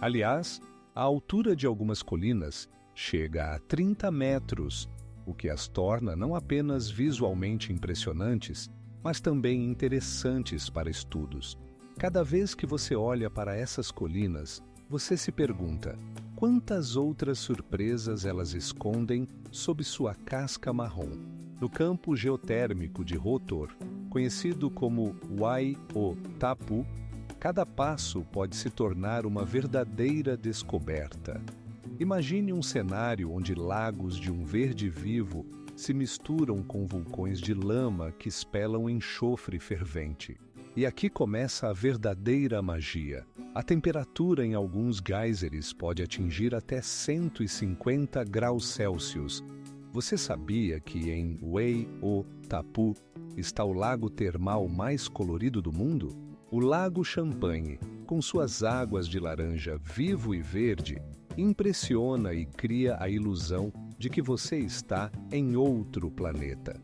Aliás, a altura de algumas colinas chega a 30 metros, o que as torna não apenas visualmente impressionantes, mas também interessantes para estudos. Cada vez que você olha para essas colinas, você se pergunta: quantas outras surpresas elas escondem sob sua casca marrom? No campo geotérmico de Rotor, conhecido como Wai-o-Tapu, cada passo pode se tornar uma verdadeira descoberta. Imagine um cenário onde lagos de um verde vivo se misturam com vulcões de lama que espelam enxofre fervente. E aqui começa a verdadeira magia. A temperatura em alguns geysers pode atingir até 150 graus Celsius. Você sabia que em Wai-o-Tapu está o lago termal mais colorido do mundo? O Lago Champanhe, com suas águas de laranja vivo e verde, impressiona e cria a ilusão de que você está em outro planeta.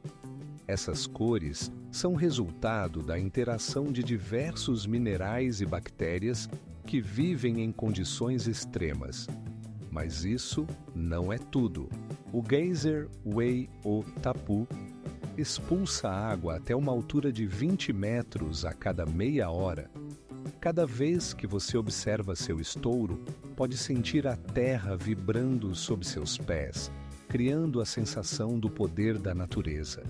Essas cores são resultado da interação de diversos minerais e bactérias que vivem em condições extremas. Mas isso não é tudo. O geyser Wai-o-Tapu expulsa água até uma altura de 20 metros a cada meia hora. Cada vez que você observa seu estouro, pode sentir a terra vibrando sob seus pés, criando a sensação do poder da natureza.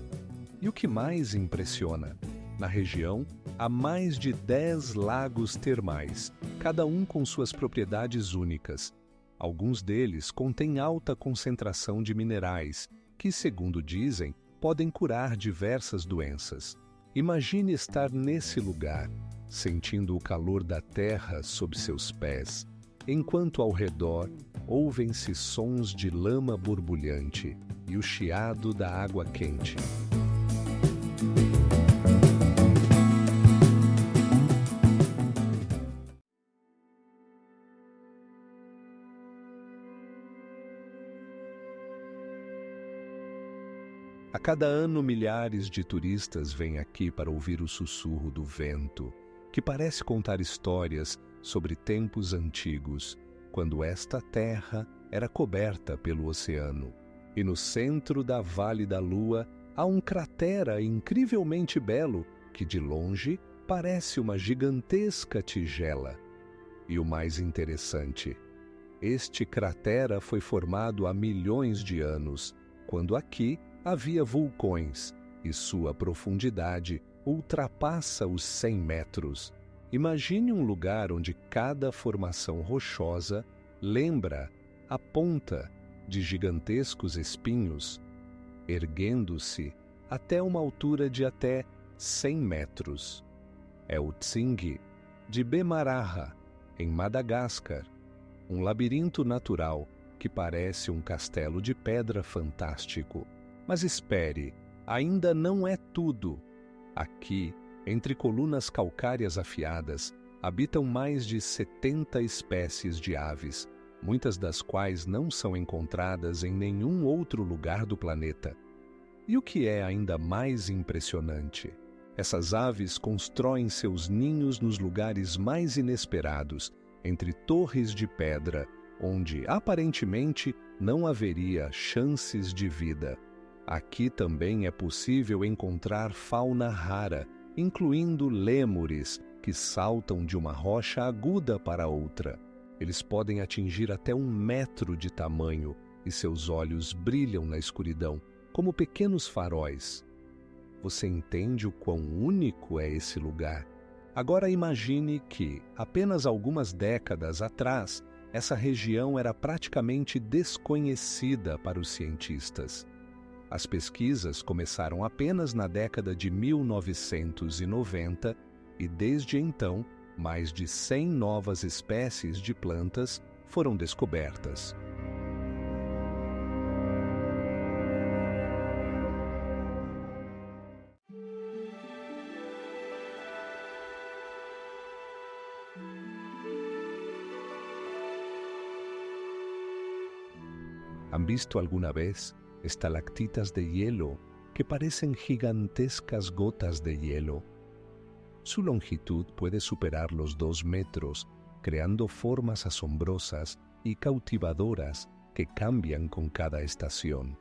E o que mais impressiona? Na região, há mais de 10 lagos termais, cada um com suas propriedades únicas. Alguns deles contêm alta concentração de minerais, que, segundo dizem, podem curar diversas doenças. Imagine estar nesse lugar, sentindo o calor da terra sob seus pés, enquanto ao redor ouvem-se sons de lama borbulhante e o chiado da água quente. A cada ano, milhares de turistas vêm aqui para ouvir o sussurro do vento, que parece contar histórias sobre tempos antigos, quando esta terra era coberta pelo oceano. E no centro da Vale da Lua há um cratera incrivelmente belo que, de longe, parece uma gigantesca tigela. E o mais interessante, este cratera foi formado há milhões de anos, quando aqui havia vulcões, e sua profundidade ultrapassa os 100 metros. Imagine um lugar onde cada formação rochosa lembra a ponta de gigantescos espinhos, erguendo-se até uma altura de até 100 metros. É o Tsingy de Bemaraha, em Madagascar, um labirinto natural que parece um castelo de pedra fantástico. Mas espere, ainda não é tudo. Aqui, entre colunas calcárias afiadas, habitam mais de 70 espécies de aves, muitas das quais não são encontradas em nenhum outro lugar do planeta. E o que é ainda mais impressionante? Essas aves constroem seus ninhos nos lugares mais inesperados, entre torres de pedra, onde aparentemente não haveria chances de vida. Aqui também é possível encontrar fauna rara, incluindo lêmures, que saltam de uma rocha aguda para outra. Eles podem atingir até 1 metro de tamanho e seus olhos brilham na escuridão, como pequenos faróis. Você entende o quão único é esse lugar? Agora imagine que, apenas algumas décadas atrás, essa região era praticamente desconhecida para os cientistas. As pesquisas começaram apenas na década de 1990 e, desde então, mais de 100 novas espécies de plantas foram descobertas. ¿Han visto alguna vez estalactitas de hielo que parecen gigantescas gotas de hielo? Su longitud puede superar los 2 metros creando formas asombrosas y cautivadoras que cambian con cada estación.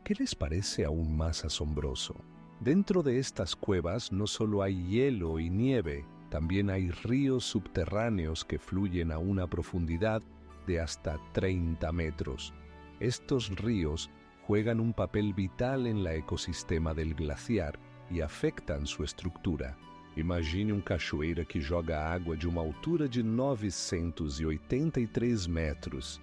¿Qué les parece aún más asombroso? Dentro de estas cuevas no solo hay hielo y nieve, también hay ríos subterráneos que fluyen a una profundidad de hasta 30 metros. Estos ríos juegan un papel vital en el ecosistema del glaciar e afetam sua estrutura. Imagine cachoeira que joga água de uma altura de 983 metros.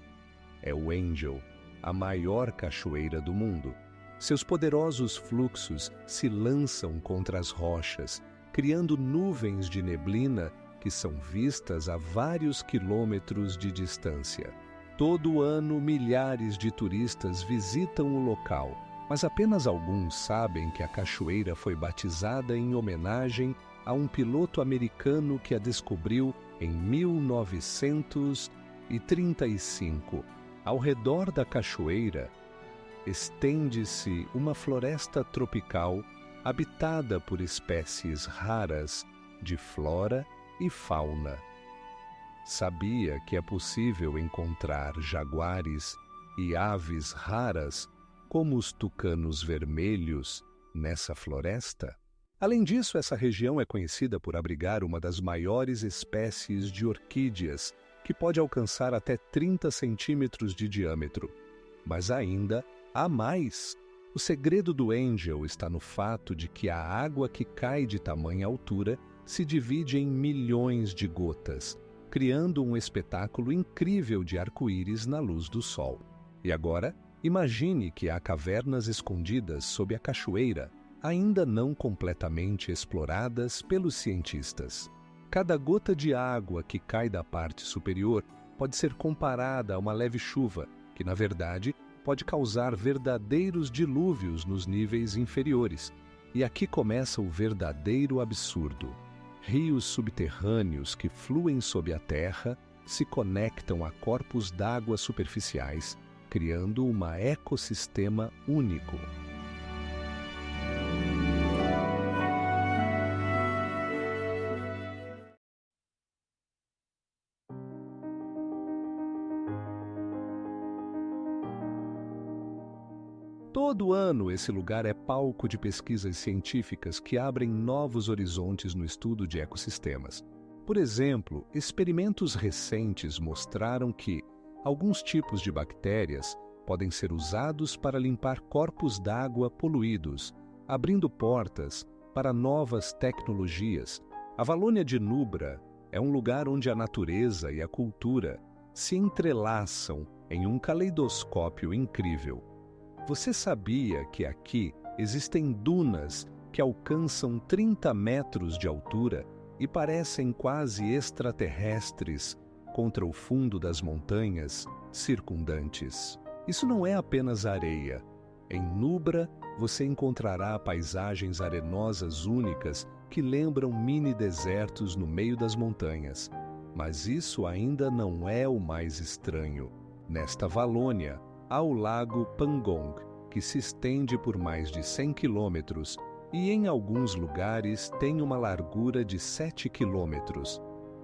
É o Angel, a maior cachoeira do mundo. Seus poderosos fluxos se lançam contra as rochas, criando nuvens de neblina que são vistas a vários quilômetros de distância. Todo ano, milhares de turistas visitam o local, mas apenas alguns sabem que a cachoeira foi batizada em homenagem a um piloto americano que a descobriu em 1935. Ao redor da cachoeira, estende-se uma floresta tropical habitada por espécies raras de flora e fauna. Sabia que é possível encontrar jaguares e aves raras, como os tucanos vermelhos, nessa floresta? Além disso, essa região é conhecida por abrigar uma das maiores espécies de orquídeas, que pode alcançar até 30 centímetros de diâmetro. Mas ainda há mais. O segredo do Angel está no fato de que a água que cai de tamanha altura se divide em milhões de gotas, criando um espetáculo incrível de arco-íris na luz do sol. E agora, imagine que há cavernas escondidas sob a cachoeira, ainda não completamente exploradas pelos cientistas. Cada gota de água que cai da parte superior pode ser comparada a uma leve chuva, que, na verdade, pode causar verdadeiros dilúvios nos níveis inferiores. E aqui começa o verdadeiro absurdo. Rios subterrâneos que fluem sob a terra se conectam a corpos d'água superficiais, criando um ecossistema único. Todo ano, esse lugar é palco de pesquisas científicas que abrem novos horizontes no estudo de ecossistemas. Por exemplo, experimentos recentes mostraram que alguns tipos de bactérias podem ser usados para limpar corpos d'água poluídos, abrindo portas para novas tecnologias. A Valônia de Nubra é um lugar onde a natureza e a cultura se entrelaçam em um caleidoscópio incrível. Você sabia que aqui existem dunas que alcançam 30 metros de altura e parecem quase extraterrestres contra o fundo das montanhas circundantes? Isso não é apenas areia. Em Nubra, você encontrará paisagens arenosas únicas que lembram mini-desertos no meio das montanhas. Mas isso ainda não é o mais estranho. Nesta Valônia, há o Lago Pangong, que se estende por mais de 100 quilômetros e em alguns lugares tem uma largura de 7 quilômetros.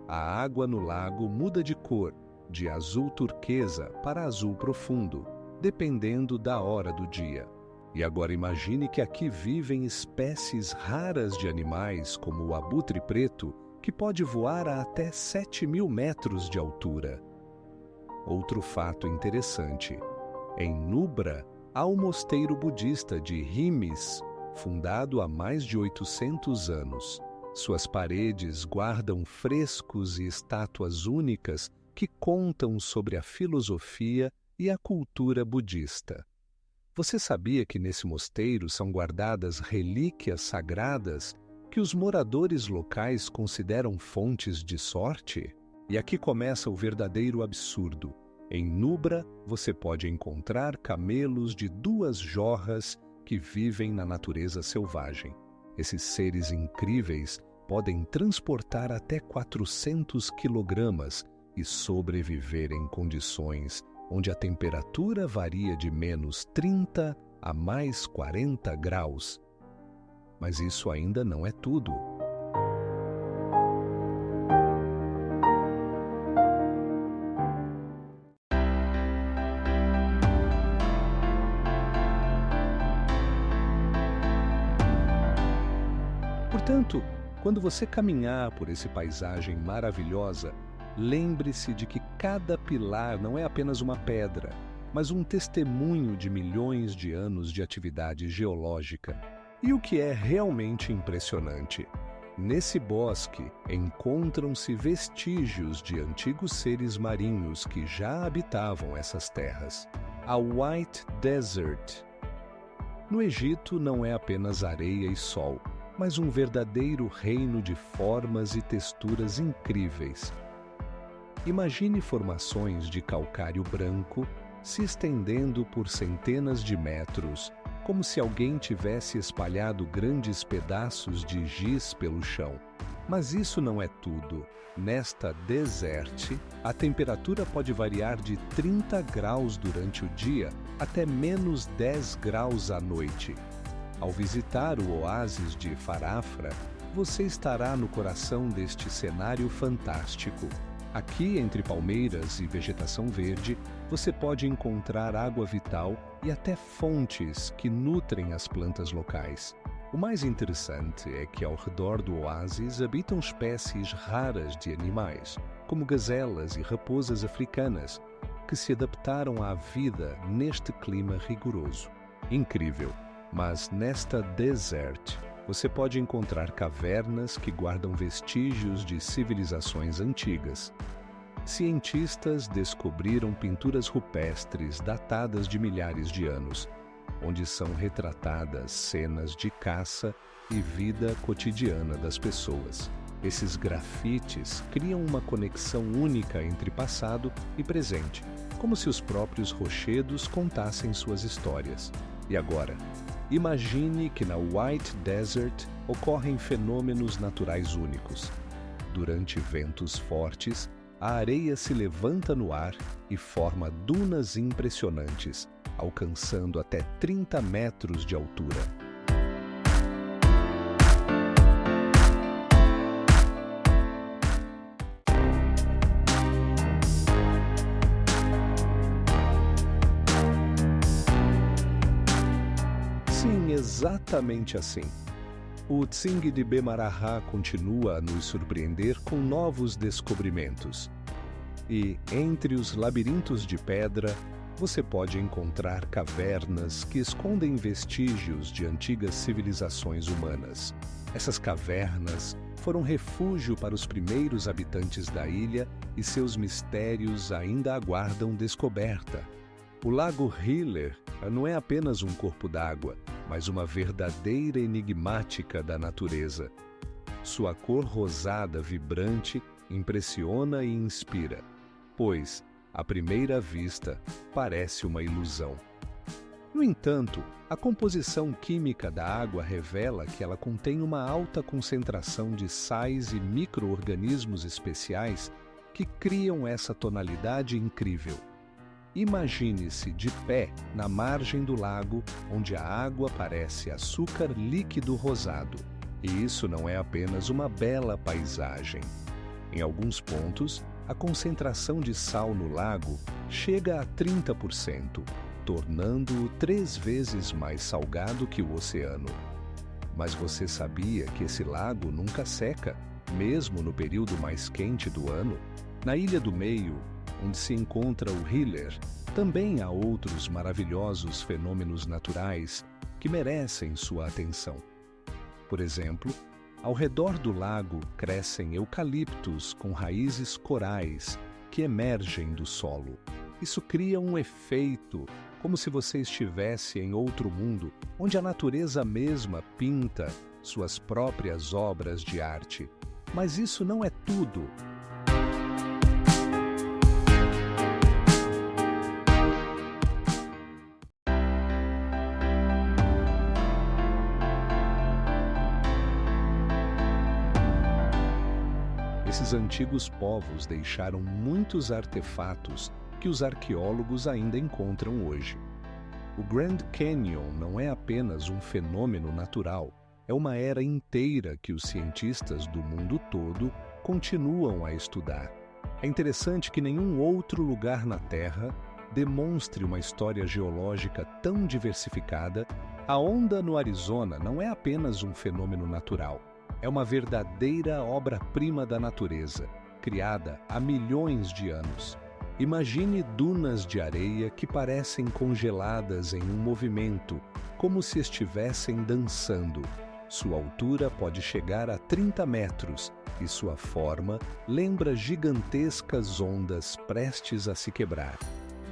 A água no lago muda de cor, de azul turquesa para azul profundo, dependendo da hora do dia. E agora imagine que aqui vivem espécies raras de animais, como o abutre preto, que pode voar a até 7.000 metros de altura. Outro fato interessante. Em Nubra, há o mosteiro budista de Himis, fundado há mais de 800 anos. Suas paredes guardam frescos e estátuas únicas que contam sobre a filosofia e a cultura budista. Você sabia que nesse mosteiro são guardadas relíquias sagradas que os moradores locais consideram fontes de sorte? E aqui começa o verdadeiro absurdo. Em Nubra, você pode encontrar camelos de 2 jorras que vivem na natureza selvagem. Esses seres incríveis podem transportar até 400 quilogramas e sobreviver em condições onde a temperatura varia de menos 30 a mais 40 graus. Mas isso ainda não é tudo. Portanto, quando você caminhar por essa paisagem maravilhosa, lembre-se de que cada pilar não é apenas uma pedra, mas um testemunho de milhões de anos de atividade geológica. E o que é realmente impressionante, nesse bosque encontram-se vestígios de antigos seres marinhos que já habitavam essas terras. A White Desert. No Egito não é apenas areia e sol, mas um verdadeiro reino de formas e texturas incríveis. Imagine formações de calcário branco se estendendo por centenas de metros, como se alguém tivesse espalhado grandes pedaços de giz pelo chão. Mas isso não é tudo. Nesta desert, a temperatura pode variar de 30 graus durante o dia até menos 10 graus à noite. Ao visitar o oásis de Farafra, você estará no coração deste cenário fantástico. Aqui, entre palmeiras e vegetação verde, você pode encontrar água vital e até fontes que nutrem as plantas locais. O mais interessante é que ao redor do oásis habitam espécies raras de animais, como gazelas e raposas africanas, que se adaptaram à vida neste clima rigoroso. Incrível! Mas nesta desert, você pode encontrar cavernas que guardam vestígios de civilizações antigas. Cientistas descobriram pinturas rupestres datadas de milhares de anos, onde são retratadas cenas de caça e vida cotidiana das pessoas. Esses grafites criam uma conexão única entre passado e presente, como se os próprios rochedos contassem suas histórias. E agora, imagine que na White Desert ocorrem fenômenos naturais únicos. Durante ventos fortes, a areia se levanta no ar e forma dunas impressionantes, alcançando até 30 metros de altura. Sim, exatamente assim. O Tsing de Bemaraha continua a nos surpreender com novos descobrimentos. E, entre os labirintos de pedra, você pode encontrar cavernas que escondem vestígios de antigas civilizações humanas. Essas cavernas foram refúgio para os primeiros habitantes da ilha e seus mistérios ainda aguardam descoberta. O Lago Hiller não é apenas um corpo d'água, mas uma verdadeira enigmática da natureza. Sua cor rosada vibrante impressiona e inspira, pois, à primeira vista, parece uma ilusão. No entanto, a composição química da água revela que ela contém uma alta concentração de sais e micro-organismos especiais que criam essa tonalidade incrível. Imagine-se de pé na margem do lago, onde a água parece açúcar líquido rosado. E isso não é apenas uma bela paisagem. Em alguns pontos, a concentração de sal no lago chega a 30%, tornando-o 3 vezes mais salgado que o oceano. Mas você sabia que esse lago nunca seca, mesmo no período mais quente do ano? Na Ilha do Meio, onde se encontra o Hiller, também há outros maravilhosos fenômenos naturais que merecem sua atenção. Por exemplo, ao redor do lago crescem eucaliptos com raízes corais que emergem do solo. Isso cria um efeito, como se você estivesse em outro mundo, onde a natureza mesma pinta suas próprias obras de arte. Mas isso não é tudo. Esses antigos povos deixaram muitos artefatos que os arqueólogos ainda encontram hoje. O Grand Canyon não é apenas um fenômeno natural, é uma era inteira que os cientistas do mundo todo continuam a estudar. É interessante que nenhum outro lugar na Terra demonstre uma história geológica tão diversificada. A onda no Arizona não é apenas um fenômeno natural, É uma verdadeira obra-prima da natureza, criada há milhões de anos. Imagine dunas de areia que parecem congeladas em um movimento, como se estivessem dançando. Sua altura pode chegar a 30 metros e sua forma lembra gigantescas ondas prestes a se quebrar.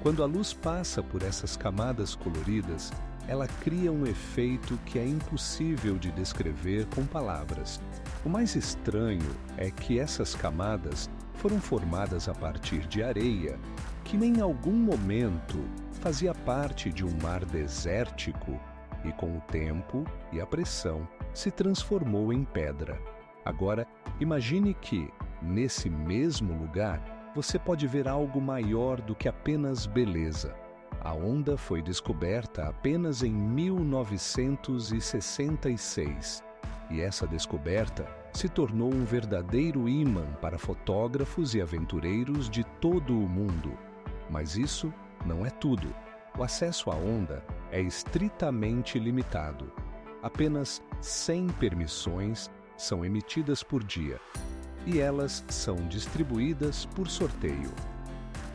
Quando a luz passa por essas camadas coloridas, ela cria um efeito que é impossível de descrever com palavras. O mais estranho é que essas camadas foram formadas a partir de areia, que em algum momento fazia parte de um mar desértico e, com o tempo e a pressão, se transformou em pedra. Agora, imagine que, nesse mesmo lugar, você pode ver algo maior do que apenas beleza. A onda foi descoberta apenas em 1966, e essa descoberta se tornou um verdadeiro ímã para fotógrafos e aventureiros de todo o mundo. Mas isso não é tudo. O acesso à onda é estritamente limitado. Apenas 100 permissões são emitidas por dia, e elas são distribuídas por sorteio.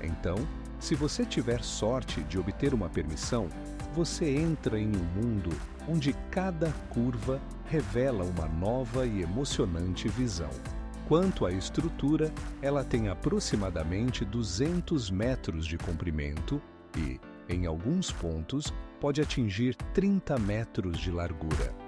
Então, se você tiver sorte de obter uma permissão, você entra em um mundo onde cada curva revela uma nova e emocionante visão. Quanto à estrutura, ela tem aproximadamente 200 metros de comprimento e, em alguns pontos, pode atingir 30 metros de largura.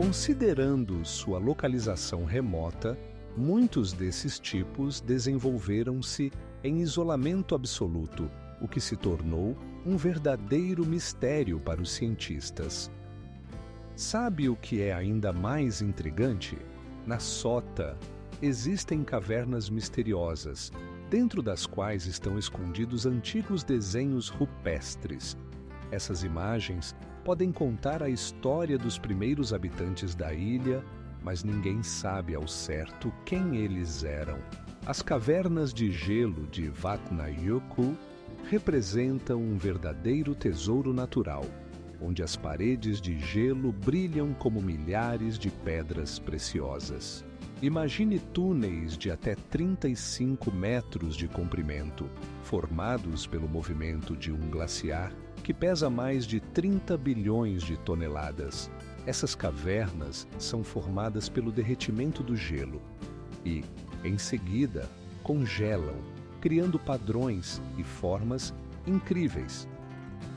Considerando sua localização remota, muitos desses tipos desenvolveram-se em isolamento absoluto, o que se tornou um verdadeiro mistério para os cientistas. Sabe o que é ainda mais intrigante? Na Sota, existem cavernas misteriosas, dentro das quais estão escondidos antigos desenhos rupestres. Essas imagens podem contar a história dos primeiros habitantes da ilha, mas ninguém sabe ao certo quem eles eram. As cavernas de gelo de Vatnajökull representam um verdadeiro tesouro natural, onde as paredes de gelo brilham como milhares de pedras preciosas. Imagine túneis de até 35 metros de comprimento, formados pelo movimento de um glaciar que pesa mais de 30 bilhões de toneladas. Essas cavernas são formadas pelo derretimento do gelo e, em seguida, congelam, criando padrões e formas incríveis.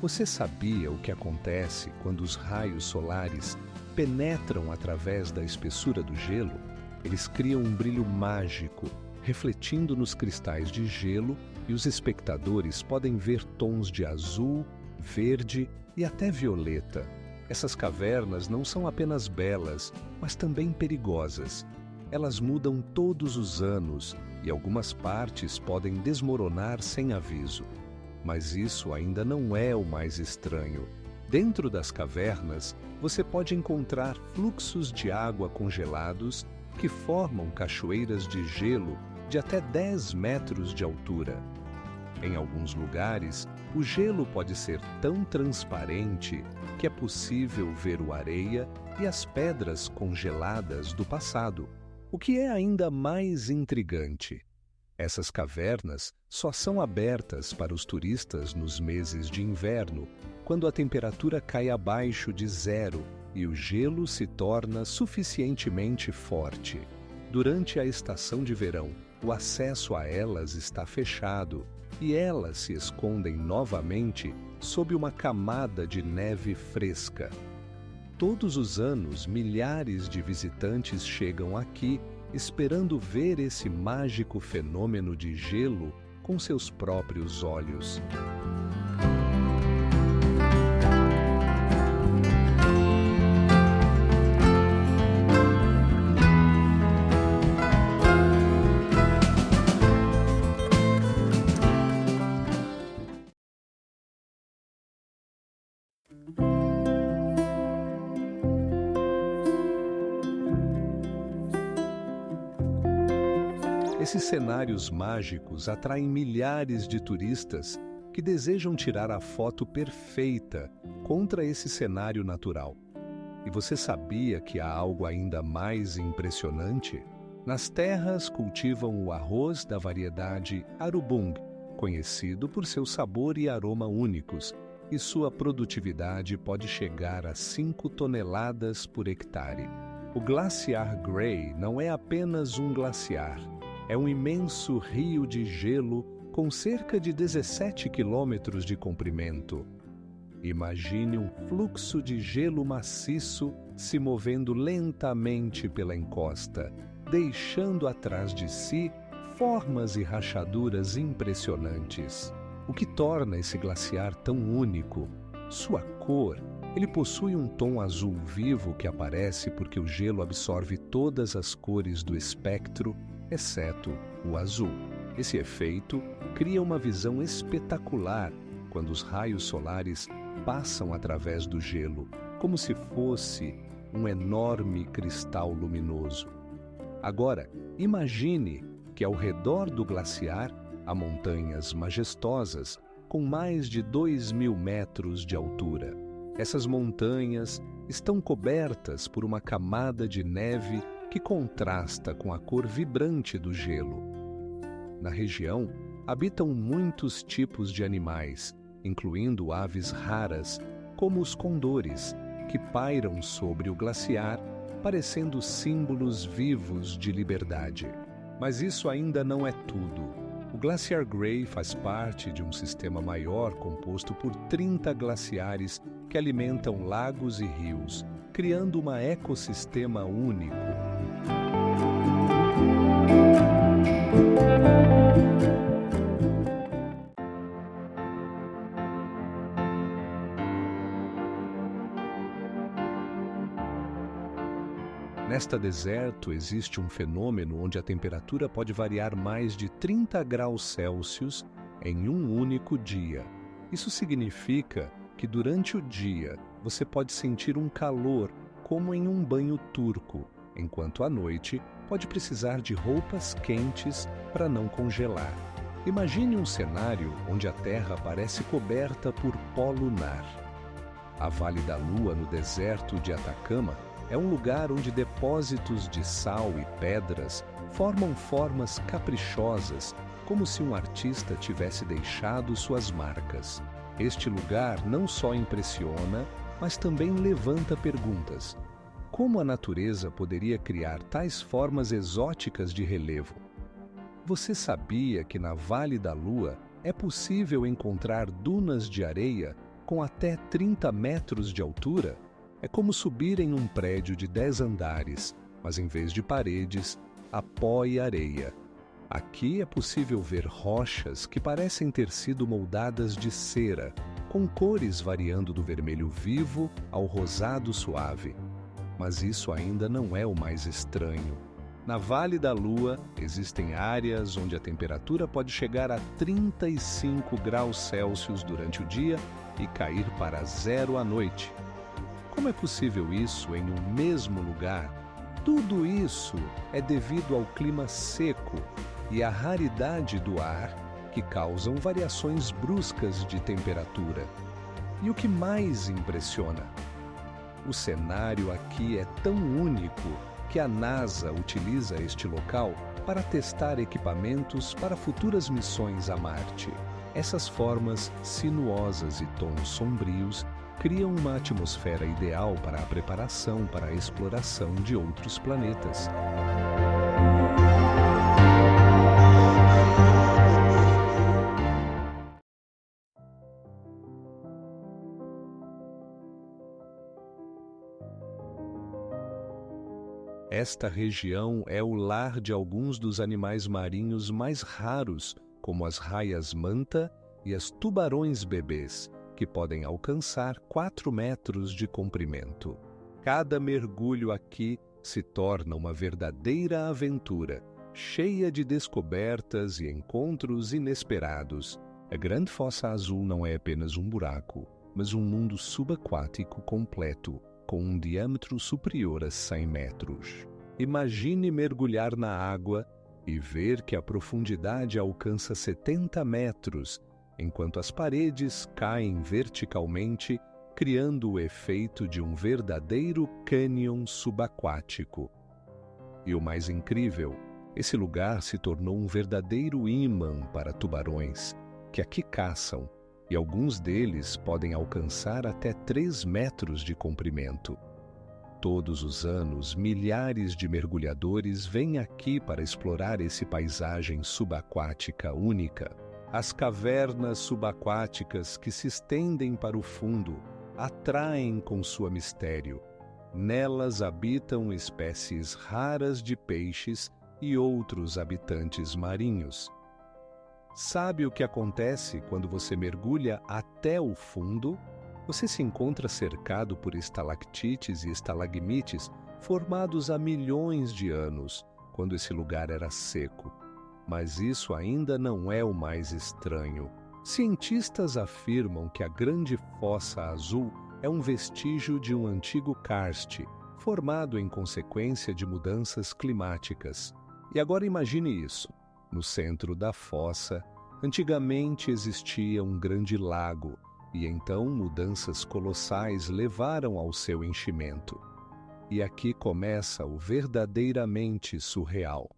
Você sabia o que acontece quando os raios solares penetram através da espessura do gelo? Eles criam um brilho mágico, refletindo nos cristais de gelo, e os espectadores podem ver tons de azul, verde e até violeta. Essas cavernas não são apenas belas, mas também perigosas. Elas mudam todos os anos e algumas partes podem desmoronar sem aviso. Mas isso ainda não é o mais estranho. Dentro das cavernas, você pode encontrar fluxos de água congelados que formam cachoeiras de gelo de até 10 metros de altura. Em alguns lugares, o gelo pode ser tão transparente que é possível ver a areia e as pedras congeladas do passado. O que é ainda mais intrigante, essas cavernas só são abertas para os turistas nos meses de inverno, quando a temperatura cai abaixo de zero e o gelo se torna suficientemente forte. Durante a estação de verão, o acesso a elas está fechado e elas se escondem novamente sob uma camada de neve fresca. Todos os anos, milhares de visitantes chegam aqui esperando ver esse mágico fenômeno de gelo com seus próprios olhos. Esses cenários mágicos atraem milhares de turistas que desejam tirar a foto perfeita contra esse cenário natural. E você sabia que há algo ainda mais impressionante? Nas terras cultivam o arroz da variedade Arubung, conhecido por seu sabor e aroma únicos, e sua produtividade pode chegar a 5 toneladas por hectare. O Glaciar Gray não é apenas um glaciar, é um imenso rio de gelo com cerca de 17 quilômetros de comprimento. Imagine um fluxo de gelo maciço se movendo lentamente pela encosta, deixando atrás de si formas e rachaduras impressionantes. O que torna esse glaciar tão único? Sua cor. Ele possui um tom azul vivo que aparece porque o gelo absorve todas as cores do espectro, exceto o azul. Esse efeito cria uma visão espetacular quando os raios solares passam através do gelo, como se fosse um enorme cristal luminoso. Agora, imagine que ao redor do glaciar há montanhas majestosas com mais de 2.000 metros de altura. Essas montanhas estão cobertas por uma camada de neve que contrasta com a cor vibrante do gelo. Na região, habitam muitos tipos de animais, incluindo aves raras, como os condores, que pairam sobre o glaciar, parecendo símbolos vivos de liberdade. Mas isso ainda não é tudo. O Glaciar Gray faz parte de um sistema maior composto por 30 glaciares que alimentam lagos e rios, criando um ecossistema único. Nesta deserto existe um fenômeno onde a temperatura pode variar mais de 30 graus Celsius em um único dia. Isso significa que durante o dia você pode sentir um calor como em um banho turco, enquanto à noite pode precisar de roupas quentes para não congelar. Imagine um cenário onde a Terra parece coberta por pó lunar. A Vale da Lua, no deserto de Atacama, é um lugar onde depósitos de sal e pedras formam formas caprichosas, como se um artista tivesse deixado suas marcas. Este lugar não só impressiona, mas também levanta perguntas. Como a natureza poderia criar tais formas exóticas de relevo? Você sabia que na Vale da Lua é possível encontrar dunas de areia com até 30 metros de altura? É como subir em um prédio de 10 andares, mas em vez de paredes, há pó e areia. Aqui é possível ver rochas que parecem ter sido moldadas de cera, com cores variando do vermelho vivo ao rosado suave. Mas isso ainda não é o mais estranho. Na Vale da Lua, existem áreas onde a temperatura pode chegar a 35 graus Celsius durante o dia e cair para 0 à noite. Como é possível isso em um mesmo lugar? Tudo isso é devido ao clima seco e à raridade do ar que causam variações bruscas de temperatura. E o que mais impressiona? O cenário aqui é tão único que a NASA utiliza este local para testar equipamentos para futuras missões a Marte. Essas formas sinuosas e tons sombrios criam uma atmosfera ideal para a preparação para a exploração de outros planetas. Esta região é o lar de alguns dos animais marinhos mais raros, como as raias-manta e as tubarões-bebês, que podem alcançar 4 metros de comprimento. Cada mergulho aqui se torna uma verdadeira aventura, cheia de descobertas e encontros inesperados. A Grande Fossa Azul não é apenas um buraco, mas um mundo subaquático completo, com um diâmetro superior a 100 metros. Imagine mergulhar na água e ver que a profundidade alcança 70 metros, enquanto as paredes caem verticalmente, criando o efeito de um verdadeiro cânion subaquático. E o mais incrível, esse lugar se tornou um verdadeiro ímã para tubarões, que aqui caçam, e alguns deles podem alcançar até 3 metros de comprimento. Todos os anos, milhares de mergulhadores vêm aqui para explorar essa paisagem subaquática única. As cavernas subaquáticas que se estendem para o fundo atraem com sua mistério. Nelas habitam espécies raras de peixes e outros habitantes marinhos. Sabe o que acontece quando você mergulha até o fundo? Você se encontra cercado por estalactites e estalagmites formados há milhões de anos, quando esse lugar era seco. Mas isso ainda não é o mais estranho. Cientistas afirmam que a Grande Fossa Azul é um vestígio de um antigo karst, formado em consequência de mudanças climáticas. E agora imagine isso. No centro da fossa, antigamente existia um grande lago, e então mudanças colossais levaram ao seu enchimento. E aqui começa o verdadeiramente surreal.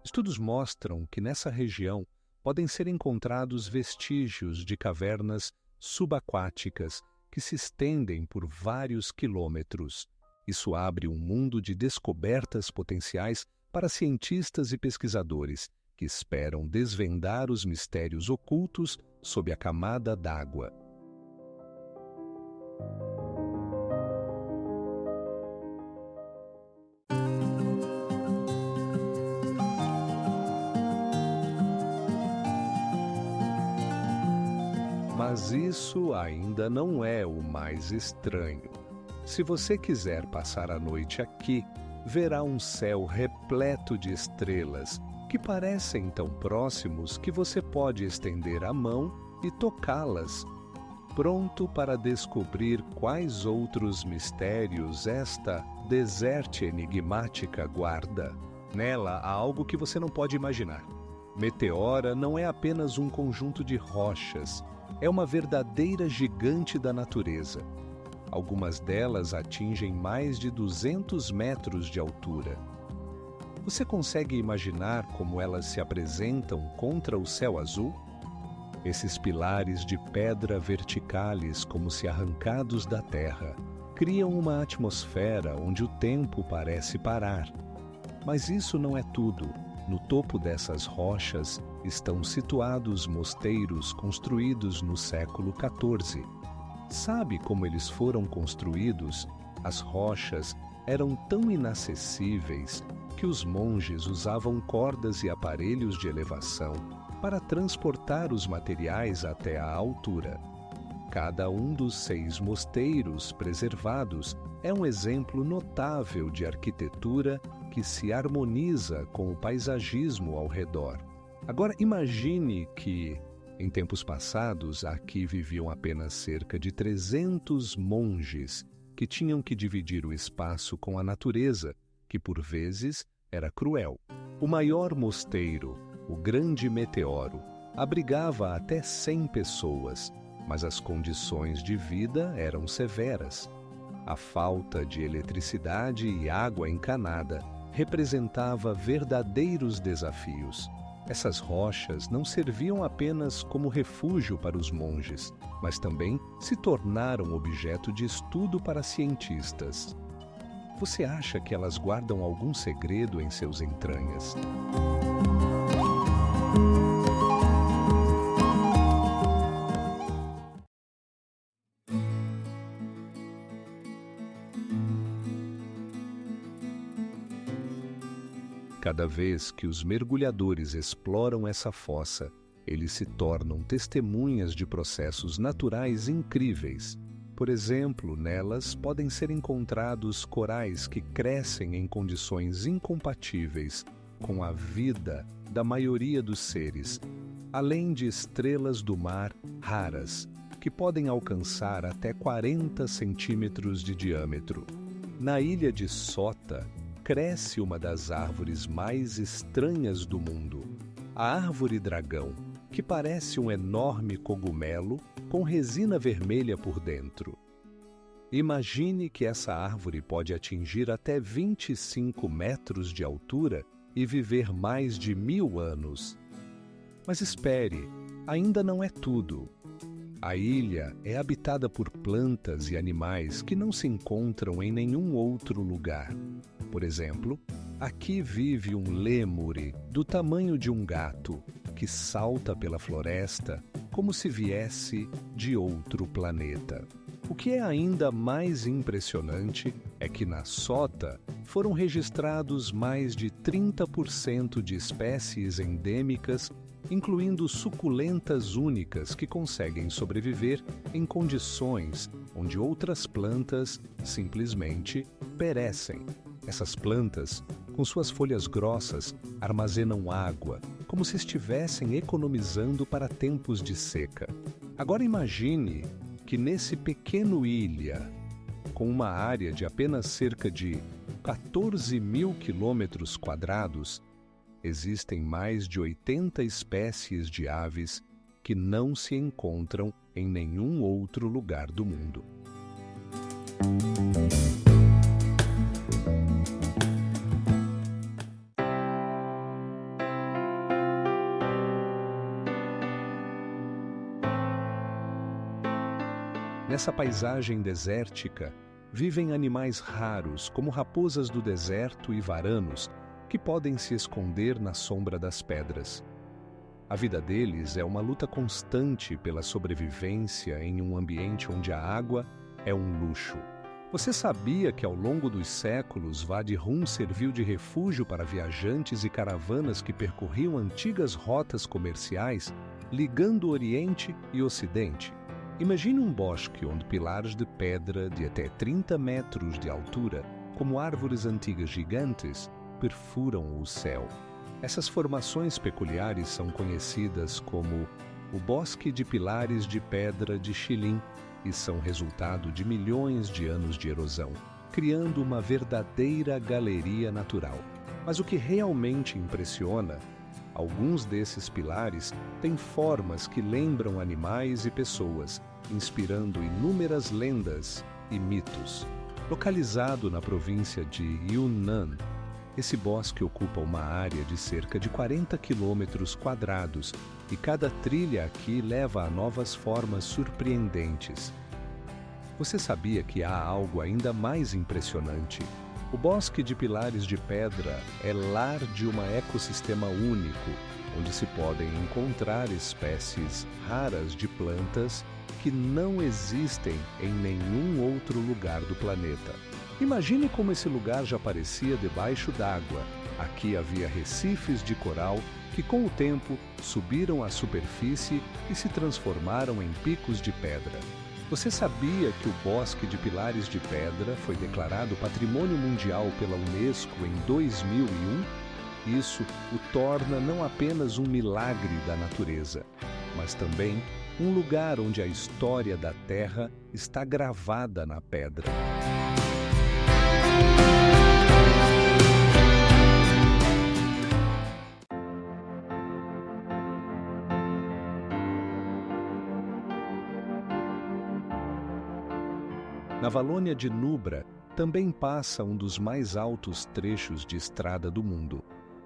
Estudos mostram que nessa região podem ser encontrados vestígios de cavernas subaquáticas que se estendem por vários quilômetros. Isso abre um mundo de descobertas potenciais para cientistas e pesquisadores que esperam desvendar os mistérios ocultos sob a camada d'água. Mas isso ainda não é o mais estranho. Se você quiser passar a noite aqui, verá um céu repleto de estrelas que parecem tão próximos que você pode estender a mão e tocá-las, pronto para descobrir quais outros mistérios esta deserte enigmática guarda. Nela há algo que você não pode imaginar. Meteora não é apenas um conjunto de rochas, é uma verdadeira gigante da natureza. Algumas delas atingem mais de 200 metros de altura. Você consegue imaginar como elas se apresentam contra o céu azul? Esses pilares de pedra verticais, como se arrancados da terra, criam uma atmosfera onde o tempo parece parar. Mas isso não é tudo. No topo dessas rochas estão situados mosteiros construídos no século XIV. Sabe como eles foram construídos? As rochas eram tão inacessíveis que os monges usavam cordas e aparelhos de elevação para transportar os materiais até a altura. Cada um dos 6 mosteiros preservados é um exemplo notável de arquitetura que se harmoniza com o paisagismo ao redor. Agora imagine que, em tempos passados, aqui viviam apenas cerca de 300 monges que tinham que dividir o espaço com a natureza, que por vezes era cruel. O maior mosteiro, o Grande Meteoro, abrigava até 100 pessoas, mas as condições de vida eram severas. A falta de eletricidade e água encanada representava verdadeiros desafios. Essas rochas não serviam apenas como refúgio para os monges, mas também se tornaram objeto de estudo para cientistas. Você acha que elas guardam algum segredo em seus entranhas? Cada vez que os mergulhadores exploram essa fossa, eles se tornam testemunhas de processos naturais incríveis. Por exemplo, nelas podem ser encontrados corais que crescem em condições incompatíveis com a vida da maioria dos seres, além de estrelas do mar raras, que podem alcançar até 40 centímetros de diâmetro. Na ilha de Sota, cresce uma das árvores mais estranhas do mundo, a árvore dragão, que parece um enorme cogumelo com resina vermelha por dentro. Imagine que essa árvore pode atingir até 25 metros de altura e viver mais de 1000 anos. Mas espere, ainda não é tudo. A ilha é habitada por plantas e animais que não se encontram em nenhum outro lugar. Por exemplo, aqui vive um lêmure do tamanho de um gato, que salta pela floresta como se viesse de outro planeta. O que é ainda mais impressionante é que na Sota foram registrados mais de 30% de espécies endêmicas, incluindo suculentas únicas que conseguem sobreviver em condições onde outras plantas simplesmente perecem. Essas plantas, com suas folhas grossas, armazenam água, como se estivessem economizando para tempos de seca. Agora imagine que nesse pequeno ilha, com uma área de apenas cerca de 14.000 quilômetros quadrados, existem mais de 80 espécies de aves que não se encontram em nenhum outro lugar do mundo. Nessa paisagem desértica, vivem animais raros como raposas do deserto e varanos, que podem se esconder na sombra das pedras. A vida deles é uma luta constante pela sobrevivência em um ambiente onde a água é um luxo. Você sabia que ao longo dos séculos Wadi Rum serviu de refúgio para viajantes e caravanas que percorriam antigas rotas comerciais ligando o Oriente e Ocidente? Imagine um bosque onde pilares de pedra de até 30 metros de altura, como árvores antigas gigantes, perfuram o céu. Essas formações peculiares são conhecidas como o Bosque de Pilares de Pedra de Xilim e são resultado de milhões de anos de erosão, criando uma verdadeira galeria natural. Mas o que realmente impressiona, alguns desses pilares têm formas que lembram animais e pessoas, inspirando inúmeras lendas e mitos. Localizado na província de Yunnan, esse bosque ocupa uma área de cerca de 40 quilômetros quadrados e cada trilha aqui leva a novas formas surpreendentes. Você sabia que há algo ainda mais impressionante? O Bosque de Pilares de Pedra é lar de um ecossistema único, onde se podem encontrar espécies raras de plantas que não existem em nenhum outro lugar do planeta. Imagine como esse lugar já parecia debaixo d'água. Aqui havia recifes de coral que, com o tempo, subiram à superfície e se transformaram em picos de pedra. Você sabia que o Bosque de Pilares de Pedra foi declarado Patrimônio Mundial pela Unesco em 2001? Isso o torna não apenas um milagre da natureza, mas também um lugar onde a história da Terra está gravada na pedra. Na Valônia de Nubra, também passa um dos mais altos trechos de estrada do mundo,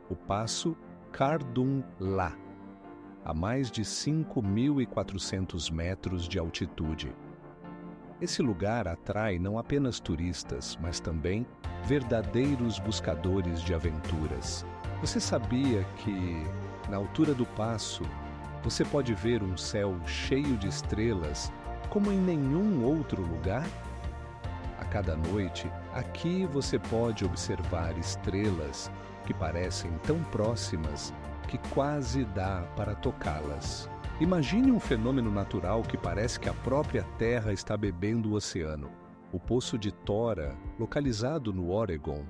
o Passo Khardung La, a mais de 5.400 metros de altitude. Esse lugar atrai não apenas turistas, mas também verdadeiros buscadores de aventuras. Você sabia que, na altura do passo, você pode ver um céu cheio de estrelas como em nenhum outro lugar? A cada noite, aqui você pode observar estrelas que parecem tão próximas que quase dá para tocá-las. Imagine um fenômeno natural que parece que a própria Terra está bebendo o oceano. O Poço de Tora, localizado no Oregon,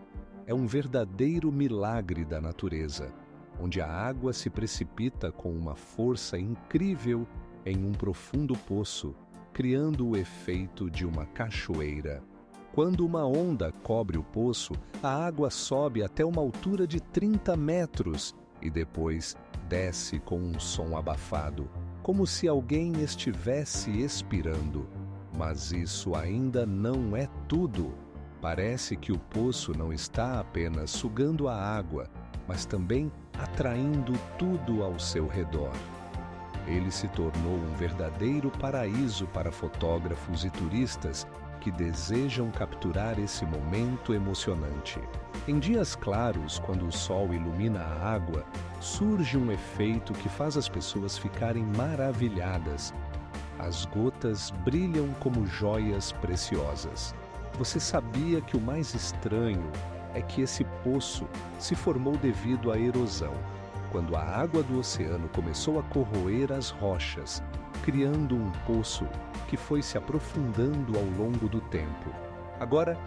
é um verdadeiro milagre da natureza, onde a água se precipita com uma força incrível em um profundo poço, criando o efeito de uma cachoeira. Quando uma onda cobre o poço, a água sobe até uma altura de 30 metros e depois desce com um som abafado, como se alguém estivesse expirando. Mas isso ainda não é tudo. Parece que o poço não está apenas sugando a água, mas também atraindo tudo ao seu redor. Ele se tornou um verdadeiro paraíso para fotógrafos e turistas que desejam capturar esse momento emocionante. Em dias claros, quando o sol ilumina a água, surge um efeito que faz as pessoas ficarem maravilhadas. As gotas brilham como joias preciosas. Você sabia que o mais estranho é que esse poço se formou devido à erosão, quando a água do oceano começou a corroer as rochas, criando um poço que foi se aprofundando ao longo do tempo. Agora,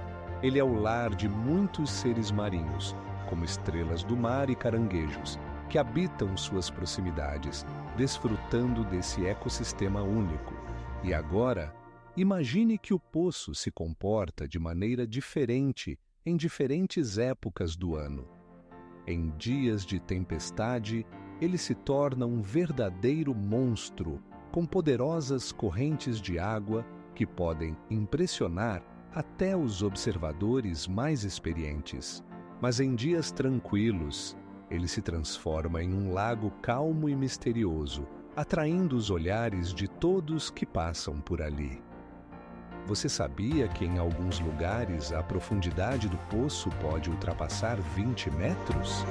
ele é o lar de muitos seres marinhos, como estrelas do mar e caranguejos, que habitam suas proximidades, desfrutando desse ecossistema único. E agora, imagine que o poço se comporta de maneira diferente em diferentes épocas do ano. Em dias de tempestade, ele se torna um verdadeiro monstro, com poderosas correntes de água que podem impressionar até os observadores mais experientes. Mas em dias tranquilos, ele se transforma em um lago calmo e misterioso, atraindo os olhares de todos que passam por ali. Você sabia que em alguns lugares a profundidade do poço pode ultrapassar 20 metros?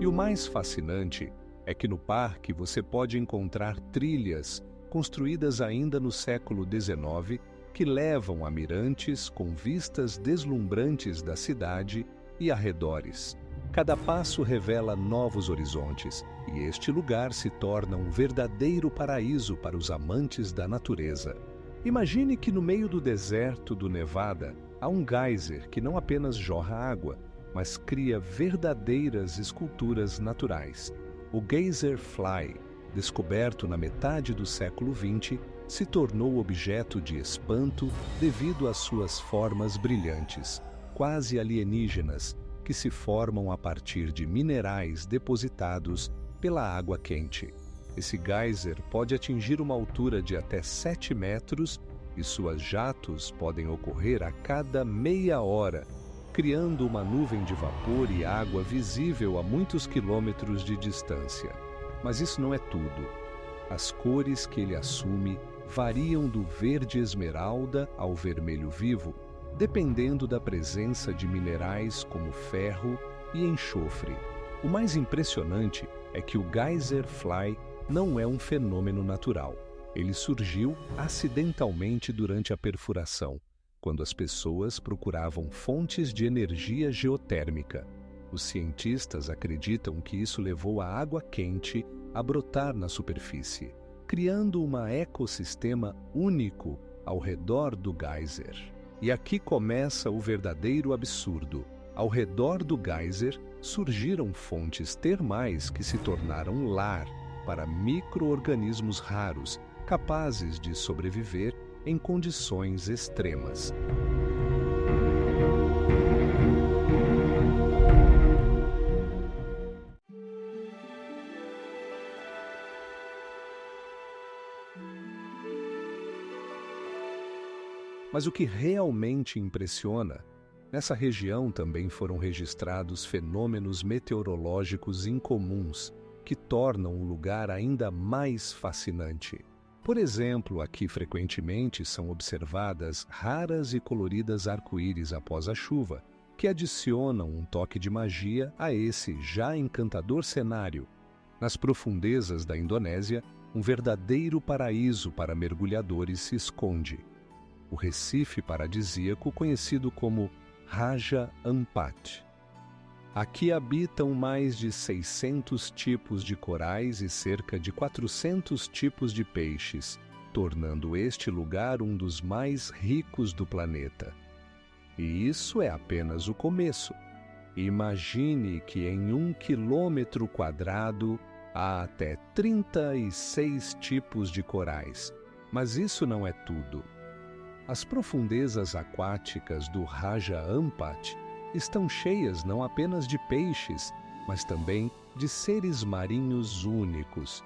E o mais fascinante é que no parque você pode encontrar trilhas construídas ainda no século XIX que levam a mirantes com vistas deslumbrantes da cidade e arredores. Cada passo revela novos horizontes e este lugar se torna um verdadeiro paraíso para os amantes da natureza. Imagine que no meio do deserto do Nevada há um geyser que não apenas jorra água, mas cria verdadeiras esculturas naturais. O Geyser Fly, descoberto na metade do século XX, se tornou objeto de espanto devido às suas formas brilhantes, quase alienígenas, que se formam a partir de minerais depositados pela água quente. Esse geyser pode atingir uma altura de até 7 metros e suas jatos podem ocorrer a cada meia hora, criando uma nuvem de vapor e água visível a muitos quilômetros de distância. Mas isso não é tudo. As cores que ele assume variam do verde esmeralda ao vermelho vivo, dependendo da presença de minerais como ferro e enxofre. O mais impressionante é que o Geyser Fly não é um fenômeno natural. Ele surgiu acidentalmente durante a perfuração, quando as pessoas procuravam fontes de energia geotérmica. Os cientistas acreditam que isso levou a água quente a brotar na superfície, criando um ecossistema único ao redor do geyser. E aqui começa o verdadeiro absurdo. Ao redor do geyser surgiram fontes termais que se tornaram lar para micro-organismos raros, capazes de sobreviver em condições extremas. Mas o que realmente impressiona, nessa região também foram registrados fenômenos meteorológicos incomuns que tornam o lugar ainda mais fascinante. Por exemplo, aqui frequentemente são observadas raras e coloridas arco-íris após a chuva, que adicionam um toque de magia a esse já encantador cenário. Nas profundezas da Indonésia, um verdadeiro paraíso para mergulhadores se esconde. O recife paradisíaco conhecido como Raja Ampat. Aqui habitam mais de 600 tipos de corais e cerca de 400 tipos de peixes, tornando este lugar um dos mais ricos do planeta. E isso é apenas o começo. Imagine que em 1 km² há até 36 tipos de corais. Mas isso não é tudo. As profundezas aquáticas do Raja Ampat estão cheias não apenas de peixes, mas também de seres marinhos únicos.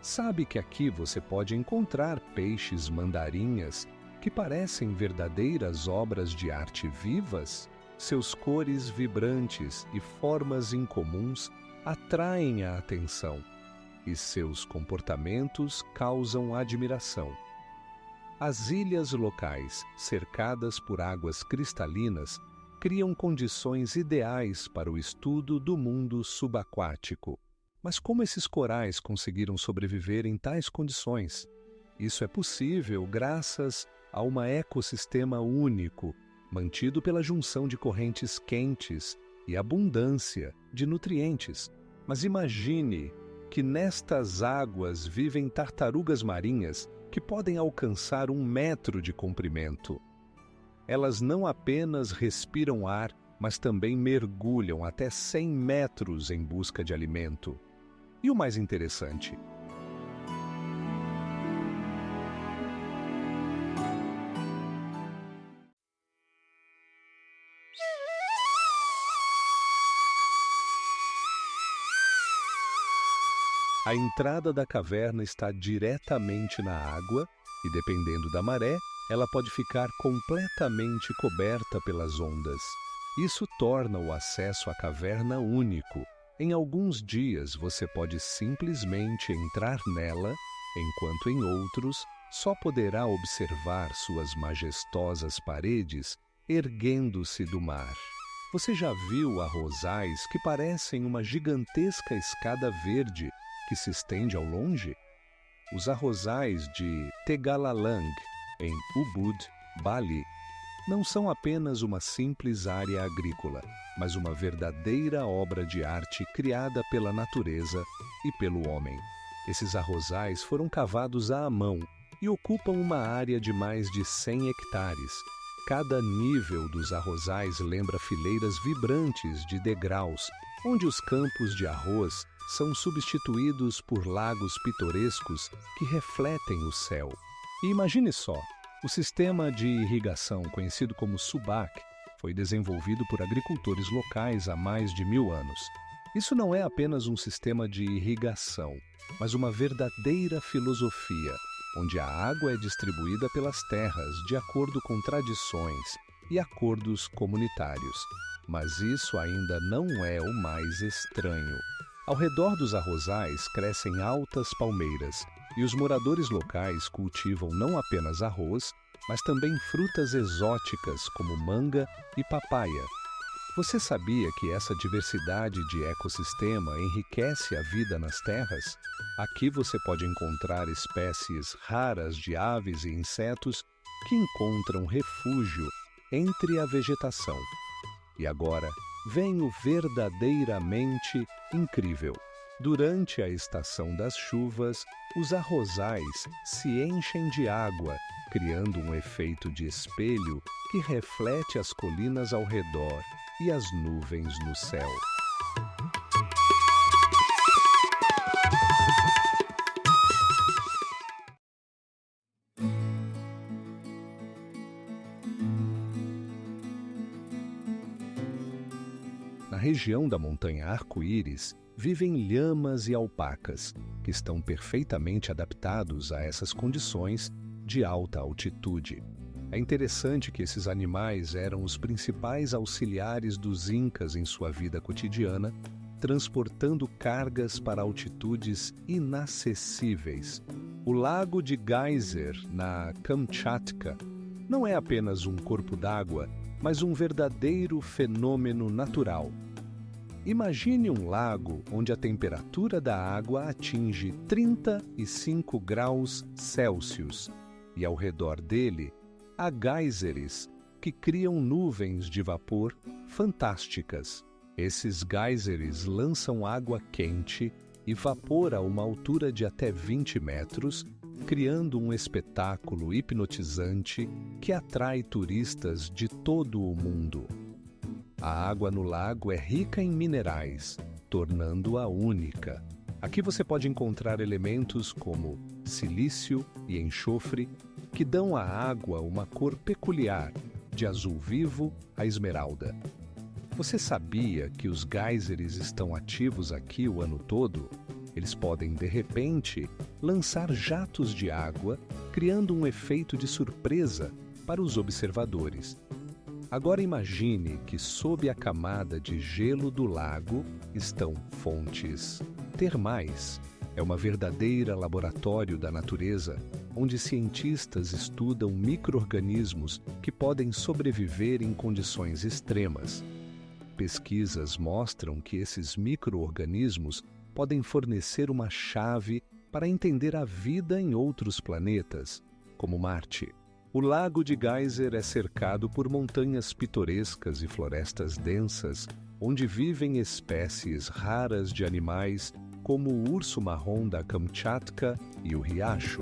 Sabe que aqui você pode encontrar peixes mandarinhas que parecem verdadeiras obras de arte vivas? Seus cores vibrantes e formas incomuns atraem a atenção, e seus comportamentos causam admiração. As ilhas locais, cercadas por águas cristalinas, criam condições ideais para o estudo do mundo subaquático. Mas como esses corais conseguiram sobreviver em tais condições? Isso é possível graças a um ecossistema único, mantido pela junção de correntes quentes e abundância de nutrientes. Mas imagine que nestas águas vivem tartarugas marinhas que podem alcançar 1 metro de comprimento. Elas não apenas respiram ar, mas também mergulham até 100 metros em busca de alimento. E o mais interessante, a entrada da caverna está diretamente na água e, dependendo da maré, ela pode ficar completamente coberta pelas ondas. Isso torna o acesso à caverna único. Em alguns dias você pode simplesmente entrar nela, enquanto em outros só poderá observar suas majestosas paredes erguendo-se do mar. Você já viu arrozais que parecem uma gigantesca escada verde que se estende ao longe? Os arrozais de Tegalalang, em Ubud, Bali, não são apenas uma simples área agrícola, mas uma verdadeira obra de arte criada pela natureza e pelo homem. Esses arrozais foram cavados à mão e ocupam uma área de mais de 100 hectares. Cada nível dos arrozais lembra fileiras vibrantes de degraus, onde os campos de arroz são substituídos por lagos pitorescos que refletem o céu. E imagine só, o sistema de irrigação conhecido como Subak foi desenvolvido por agricultores locais há mais de 1000 anos. Isso não é apenas um sistema de irrigação, mas uma verdadeira filosofia, onde a água é distribuída pelas terras de acordo com tradições e acordos comunitários. Mas isso ainda não é o mais estranho. Ao redor dos arrozais crescem altas palmeiras, e os moradores locais cultivam não apenas arroz, mas também frutas exóticas como manga e papaya. Você sabia que essa diversidade de ecossistema enriquece a vida nas terras? Aqui você pode encontrar espécies raras de aves e insetos que encontram refúgio entre a vegetação. E agora vem o verdadeiramente incrível. Durante a estação das chuvas, os arrozais se enchem de água, criando um efeito de espelho que reflete as colinas ao redor e as nuvens no céu. Na região da montanha Arco-Íris, vivem lhamas e alpacas, que estão perfeitamente adaptados a essas condições de alta altitude. É interessante que esses animais eram os principais auxiliares dos incas em sua vida cotidiana, transportando cargas para altitudes inacessíveis. O lago de Geyser, na Kamchatka, não é apenas um corpo d'água, mas um verdadeiro fenômeno natural. Imagine um lago onde a temperatura da água atinge 35 graus Celsius e ao redor dele há geyseres que criam nuvens de vapor fantásticas. Esses geyseres lançam água quente e vapor a uma altura de até 20 metros, criando um espetáculo hipnotizante que atrai turistas de todo o mundo. A água no lago é rica em minerais, tornando-a única. Aqui você pode encontrar elementos como silício e enxofre, que dão à água uma cor peculiar, de azul vivo a esmeralda. Você sabia que os geysers estão ativos aqui o ano todo? Eles podem, de repente, lançar jatos de água, criando um efeito de surpresa para os observadores. Agora imagine que sob a camada de gelo do lago estão fontes termais. É uma verdadeira laboratório da natureza, onde cientistas estudam micro-organismos que podem sobreviver em condições extremas. Pesquisas mostram que esses micro-organismos podem fornecer uma chave para entender a vida em outros planetas, como Marte. O lago de Geyser é cercado por montanhas pitorescas e florestas densas, onde vivem espécies raras de animais como o urso marrom da Kamchatka e o riacho.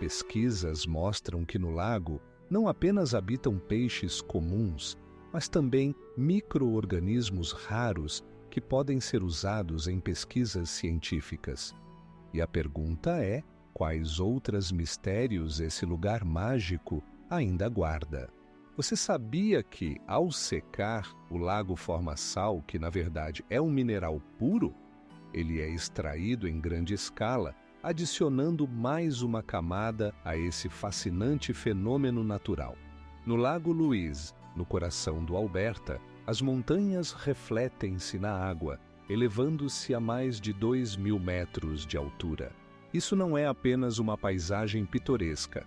Pesquisas mostram que no lago não apenas habitam peixes comuns, mas também micro-organismos raros que podem ser usados em pesquisas científicas. E a pergunta é: quais outros mistérios esse lugar mágico ainda guarda? Você sabia que, ao secar, o lago forma sal, que na verdade é um mineral puro? Ele é extraído em grande escala, adicionando mais uma camada a esse fascinante fenômeno natural. No Lago Louise, no coração do Alberta, as montanhas refletem-se na água, elevando-se a mais de 2.000 metros de altura. Isso não é apenas uma paisagem pitoresca.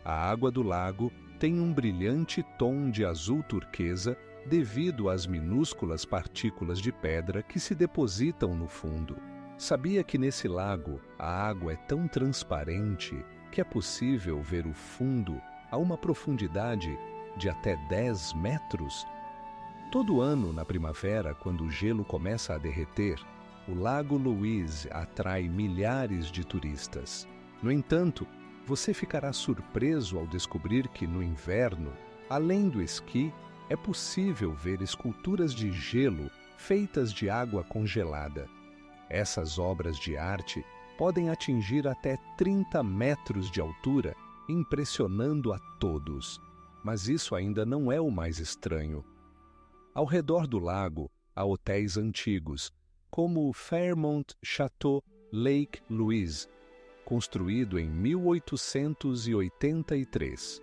A água do lago tem um brilhante tom de azul turquesa devido às minúsculas partículas de pedra que se depositam no fundo. Sabia que nesse lago a água é tão transparente que é possível ver o fundo a uma profundidade de até 10 metros? Todo ano, na primavera, quando o gelo começa a derreter, o Lago Louise atrai milhares de turistas. No entanto, você ficará surpreso ao descobrir que no inverno, além do esqui, é possível ver esculturas de gelo feitas de água congelada. Essas obras de arte podem atingir até 30 metros de altura, impressionando a todos. Mas isso ainda não é o mais estranho. Ao redor do lago, há hotéis antigos, como o Fairmont Chateau Lake Louise, construído em 1883.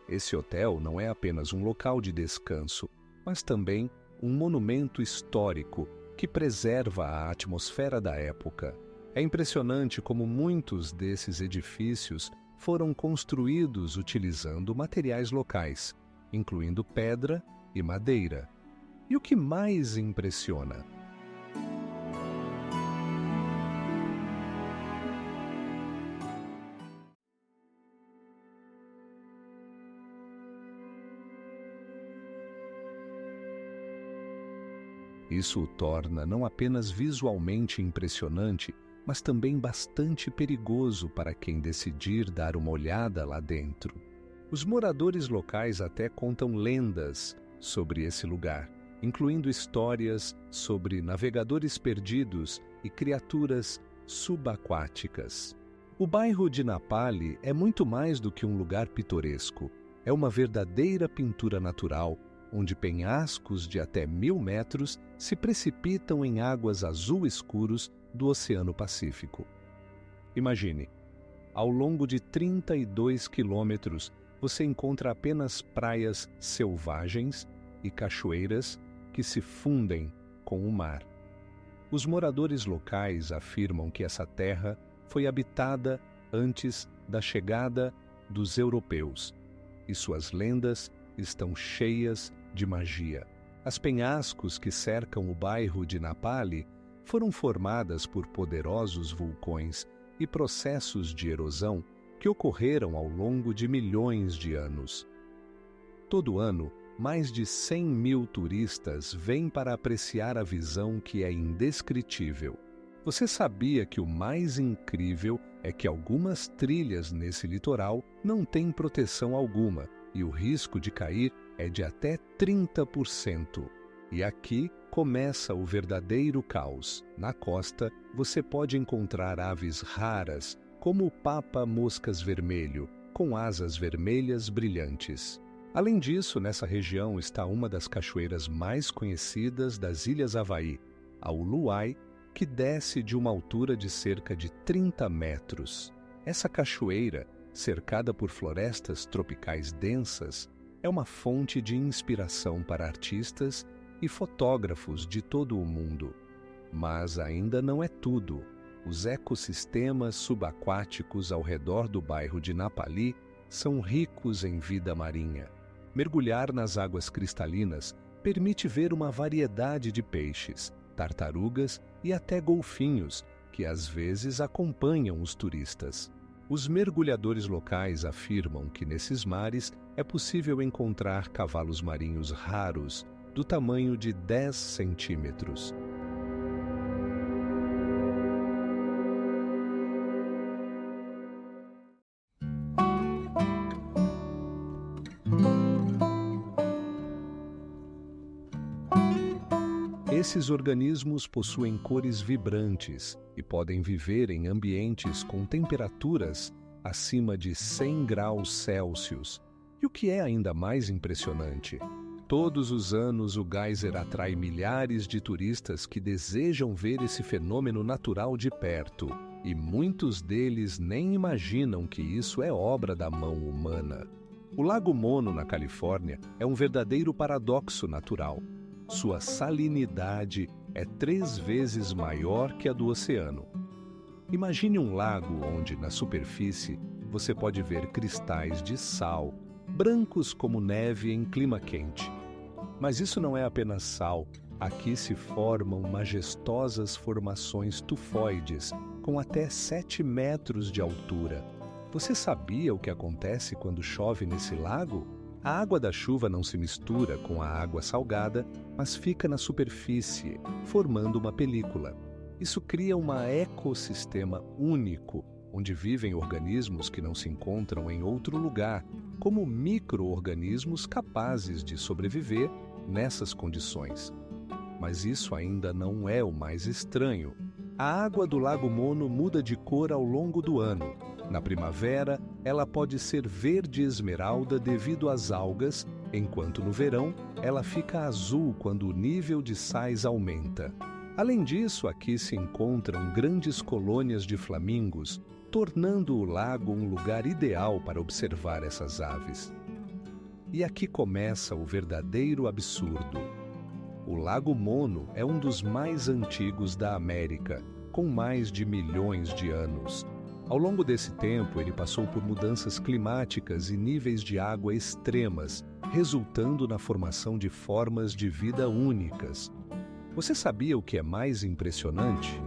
Esse hotel não é apenas um local de descanso, mas também um monumento histórico que preserva a atmosfera da época. É impressionante como muitos desses edifícios foram construídos utilizando materiais locais, incluindo pedra e madeira. E o que mais impressiona? Isso o torna não apenas visualmente impressionante, mas também bastante perigoso para quem decidir dar uma olhada lá dentro. Os moradores locais até contam lendas sobre esse lugar, incluindo histórias sobre navegadores perdidos e criaturas subaquáticas. O bairro de Napali é muito mais do que um lugar pitoresco. É uma verdadeira pintura natural, onde penhascos de até 1.000 metros se precipitam em águas azul escuros do Oceano Pacífico. Imagine, ao longo de 32 quilômetros, você encontra apenas praias selvagens e cachoeiras que se fundem com o mar. Os moradores locais afirmam que essa terra foi habitada antes da chegada dos europeus, e suas lendas estão cheias de magia. As penhascos que cercam o bairro de Napali foram formadas por poderosos vulcões e processos de erosão que ocorreram ao longo de milhões de anos. Todo ano, mais de 100 mil turistas vêm para apreciar a visão que é indescritível. Você sabia que o mais incrível é que algumas trilhas nesse litoral não têm proteção alguma e o risco de cair é de até 30%. E aqui começa o verdadeiro caos. Na costa, você pode encontrar aves raras, como o papa-moscas vermelho, com asas vermelhas brilhantes. Além disso, nessa região está uma das cachoeiras mais conhecidas das Ilhas Havaí, a Uluwai, que desce de uma altura de cerca de 30 metros. Essa cachoeira, cercada por florestas tropicais densas, é uma fonte de inspiração para artistas e fotógrafos de todo o mundo. Mas ainda não é tudo. Os ecossistemas subaquáticos ao redor do bairro de Napali são ricos em vida marinha. Mergulhar nas águas cristalinas permite ver uma variedade de peixes, tartarugas e até golfinhos, que às vezes acompanham os turistas. Os mergulhadores locais afirmam que nesses mares é possível encontrar cavalos marinhos raros, do tamanho de 10 centímetros. Esses organismos possuem cores vibrantes e podem viver em ambientes com temperaturas acima de 100 graus Celsius. E o que é ainda mais impressionante, todos os anos o geyser atrai milhares de turistas que desejam ver esse fenômeno natural de perto, e muitos deles nem imaginam que isso é obra da mão humana. O Lago Mono, na Califórnia, é um verdadeiro paradoxo natural. Sua salinidade é 3 vezes maior que a do oceano. Imagine um lago onde, na superfície, você pode ver cristais de sal, brancos como neve em clima quente. Mas isso não é apenas sal. Aqui se formam majestosas formações tufoides, com até 7 metros de altura. Você sabia o que acontece quando chove nesse lago? A água da chuva não se mistura com a água salgada, mas fica na superfície, formando uma película. Isso cria um ecossistema único, onde vivem organismos que não se encontram em outro lugar, como micro-organismos capazes de sobreviver nessas condições. Mas isso ainda não é o mais estranho. A água do Lago Mono muda de cor ao longo do ano. Na primavera, ela pode ser verde esmeralda devido às algas, enquanto no verão, ela fica azul quando o nível de sais aumenta. Além disso, aqui se encontram grandes colônias de flamingos, tornando o lago um lugar ideal para observar essas aves. E aqui começa o verdadeiro absurdo. O Lago Mono é um dos mais antigos da América, com mais de milhões de anos. Ao longo desse tempo, ele passou por mudanças climáticas e níveis de água extremas, resultando na formação de formas de vida únicas. Você sabia o que é mais impressionante?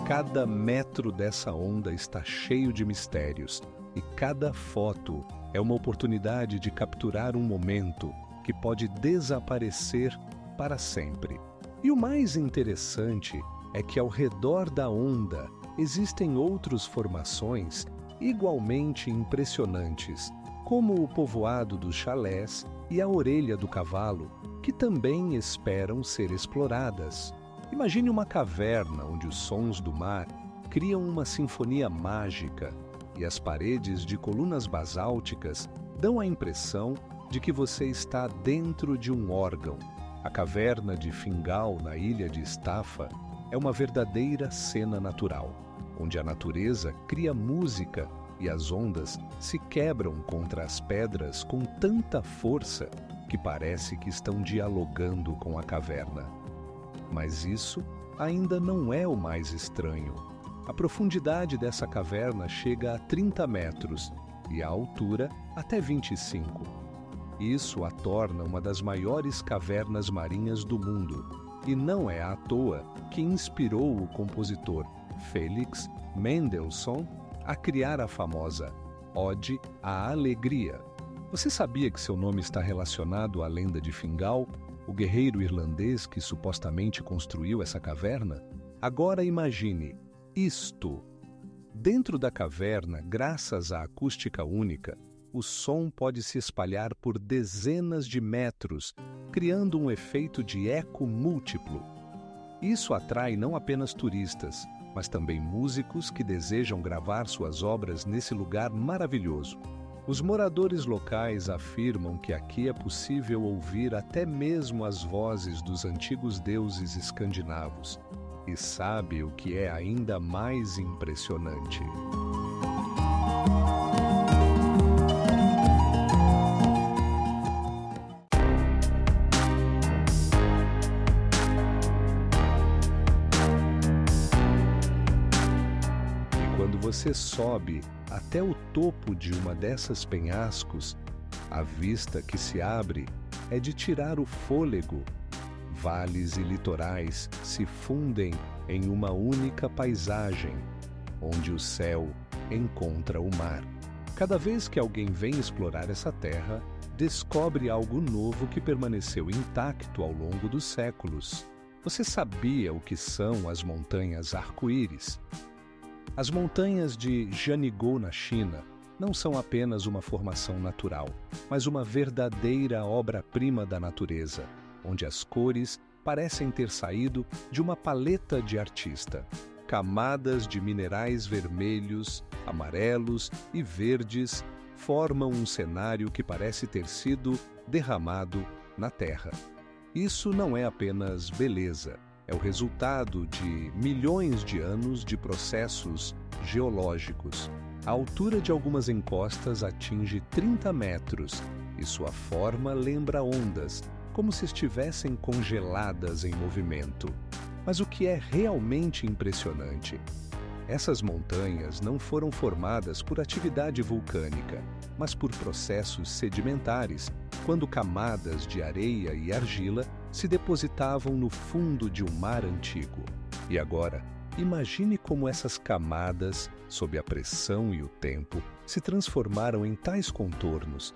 Cada metro dessa onda está cheio de mistérios, e cada foto é uma oportunidade de capturar um momento que pode desaparecer para sempre. E o mais interessante é que ao redor da onda existem outras formações igualmente impressionantes, como o povoado dos chalés e a orelha do cavalo, que também esperam ser exploradas. Imagine uma caverna onde os sons do mar criam uma sinfonia mágica e as paredes de colunas basálticas dão a impressão de que você está dentro de um órgão. A caverna de Fingal, na ilha de Estafa, é uma verdadeira cena natural, onde a natureza cria música e as ondas se quebram contra as pedras com tanta força que parece que estão dialogando com a caverna. Mas isso ainda não é o mais estranho. A profundidade dessa caverna chega a 30 metros e a altura até 25. Isso a torna uma das maiores cavernas marinhas do mundo, e não é à toa que inspirou o compositor Felix Mendelssohn a criar a famosa Ode à Alegria. Você sabia que seu nome está relacionado à lenda de Fingal, o guerreiro irlandês que supostamente construiu essa caverna? Agora imagine isto. Dentro da caverna, graças à acústica única, o som pode se espalhar por dezenas de metros, criando um efeito de eco múltiplo. Isso atrai não apenas turistas, mas também músicos que desejam gravar suas obras nesse lugar maravilhoso. Os moradores locais afirmam que aqui é possível ouvir até mesmo as vozes dos antigos deuses escandinavos. E sabe o que é ainda mais impressionante? Quando você sobe até o topo de uma dessas penhascos, a vista que se abre é de tirar o fôlego. Vales e litorais se fundem em uma única paisagem, onde o céu encontra o mar. Cada vez que alguém vem explorar essa terra, descobre algo novo que permaneceu intacto ao longo dos séculos. Você sabia o que são as montanhas arco-íris? As montanhas de Jianghu, na China, não são apenas uma formação natural, mas uma verdadeira obra-prima da natureza, onde as cores parecem ter saído de uma paleta de artista. Camadas de minerais vermelhos, amarelos e verdes formam um cenário que parece ter sido derramado na terra. Isso não é apenas beleza, é o resultado de milhões de anos de processos geológicos. A altura de algumas encostas atinge 30 metros e sua forma lembra ondas, como se estivessem congeladas em movimento. Mas o que é realmente impressionante? Essas montanhas não foram formadas por atividade vulcânica, mas por processos sedimentares, quando camadas de areia e argila se depositavam no fundo de um mar antigo. E agora, imagine como essas camadas, sob a pressão e o tempo, se transformaram em tais contornos.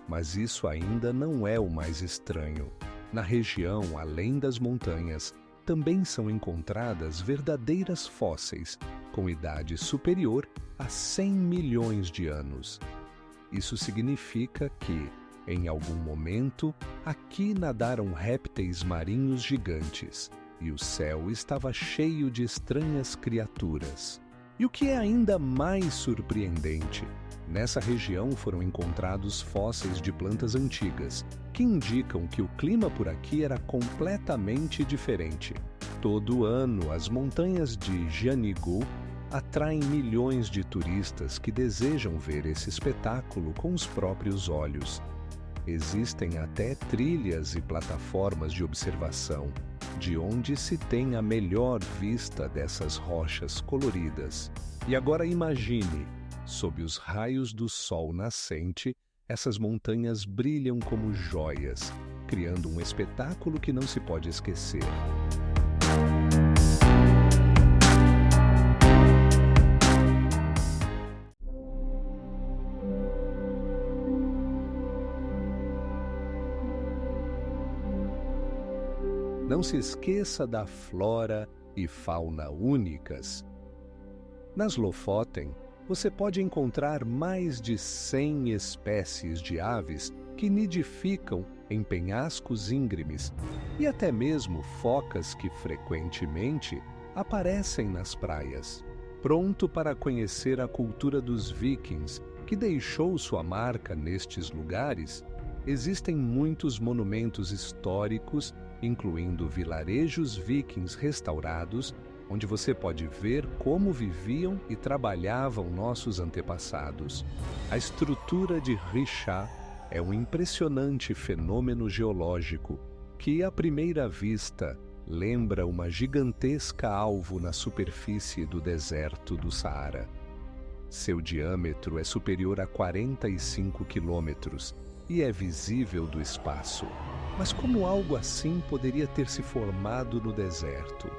Mas isso ainda não é o mais estranho. Na região além das montanhas, também são encontradas verdadeiras fósseis, com idade superior a 100 milhões de anos. Isso significa que, em algum momento, aqui nadaram répteis marinhos gigantes, e o céu estava cheio de estranhas criaturas. E o que é ainda mais surpreendente, nessa região foram encontrados fósseis de plantas antigas, que indicam que o clima por aqui era completamente diferente. Todo ano, as montanhas de Jianghu atraem milhões de turistas que desejam ver esse espetáculo com os próprios olhos. Existem até trilhas e plataformas de observação, de onde se tem a melhor vista dessas rochas coloridas. E agora imagine, sob os raios do sol nascente, essas montanhas brilham como joias, criando um espetáculo que não se pode esquecer. Não se esqueça da flora e fauna únicas. Nas Lofoten, você pode encontrar mais de 100 espécies de aves que nidificam em penhascos íngremes e até mesmo focas que frequentemente aparecem nas praias. Pronto para conhecer a cultura dos vikings, que deixou sua marca nestes lugares, existem muitos monumentos históricos, incluindo vilarejos vikings restaurados, onde você pode ver como viviam e trabalhavam nossos antepassados. A estrutura de Risha é um impressionante fenômeno geológico que, à primeira vista, lembra uma gigantesca alvo na superfície do deserto do Saara. Seu diâmetro é superior a 45 quilômetros e é visível do espaço. Mas como algo assim poderia ter se formado no deserto?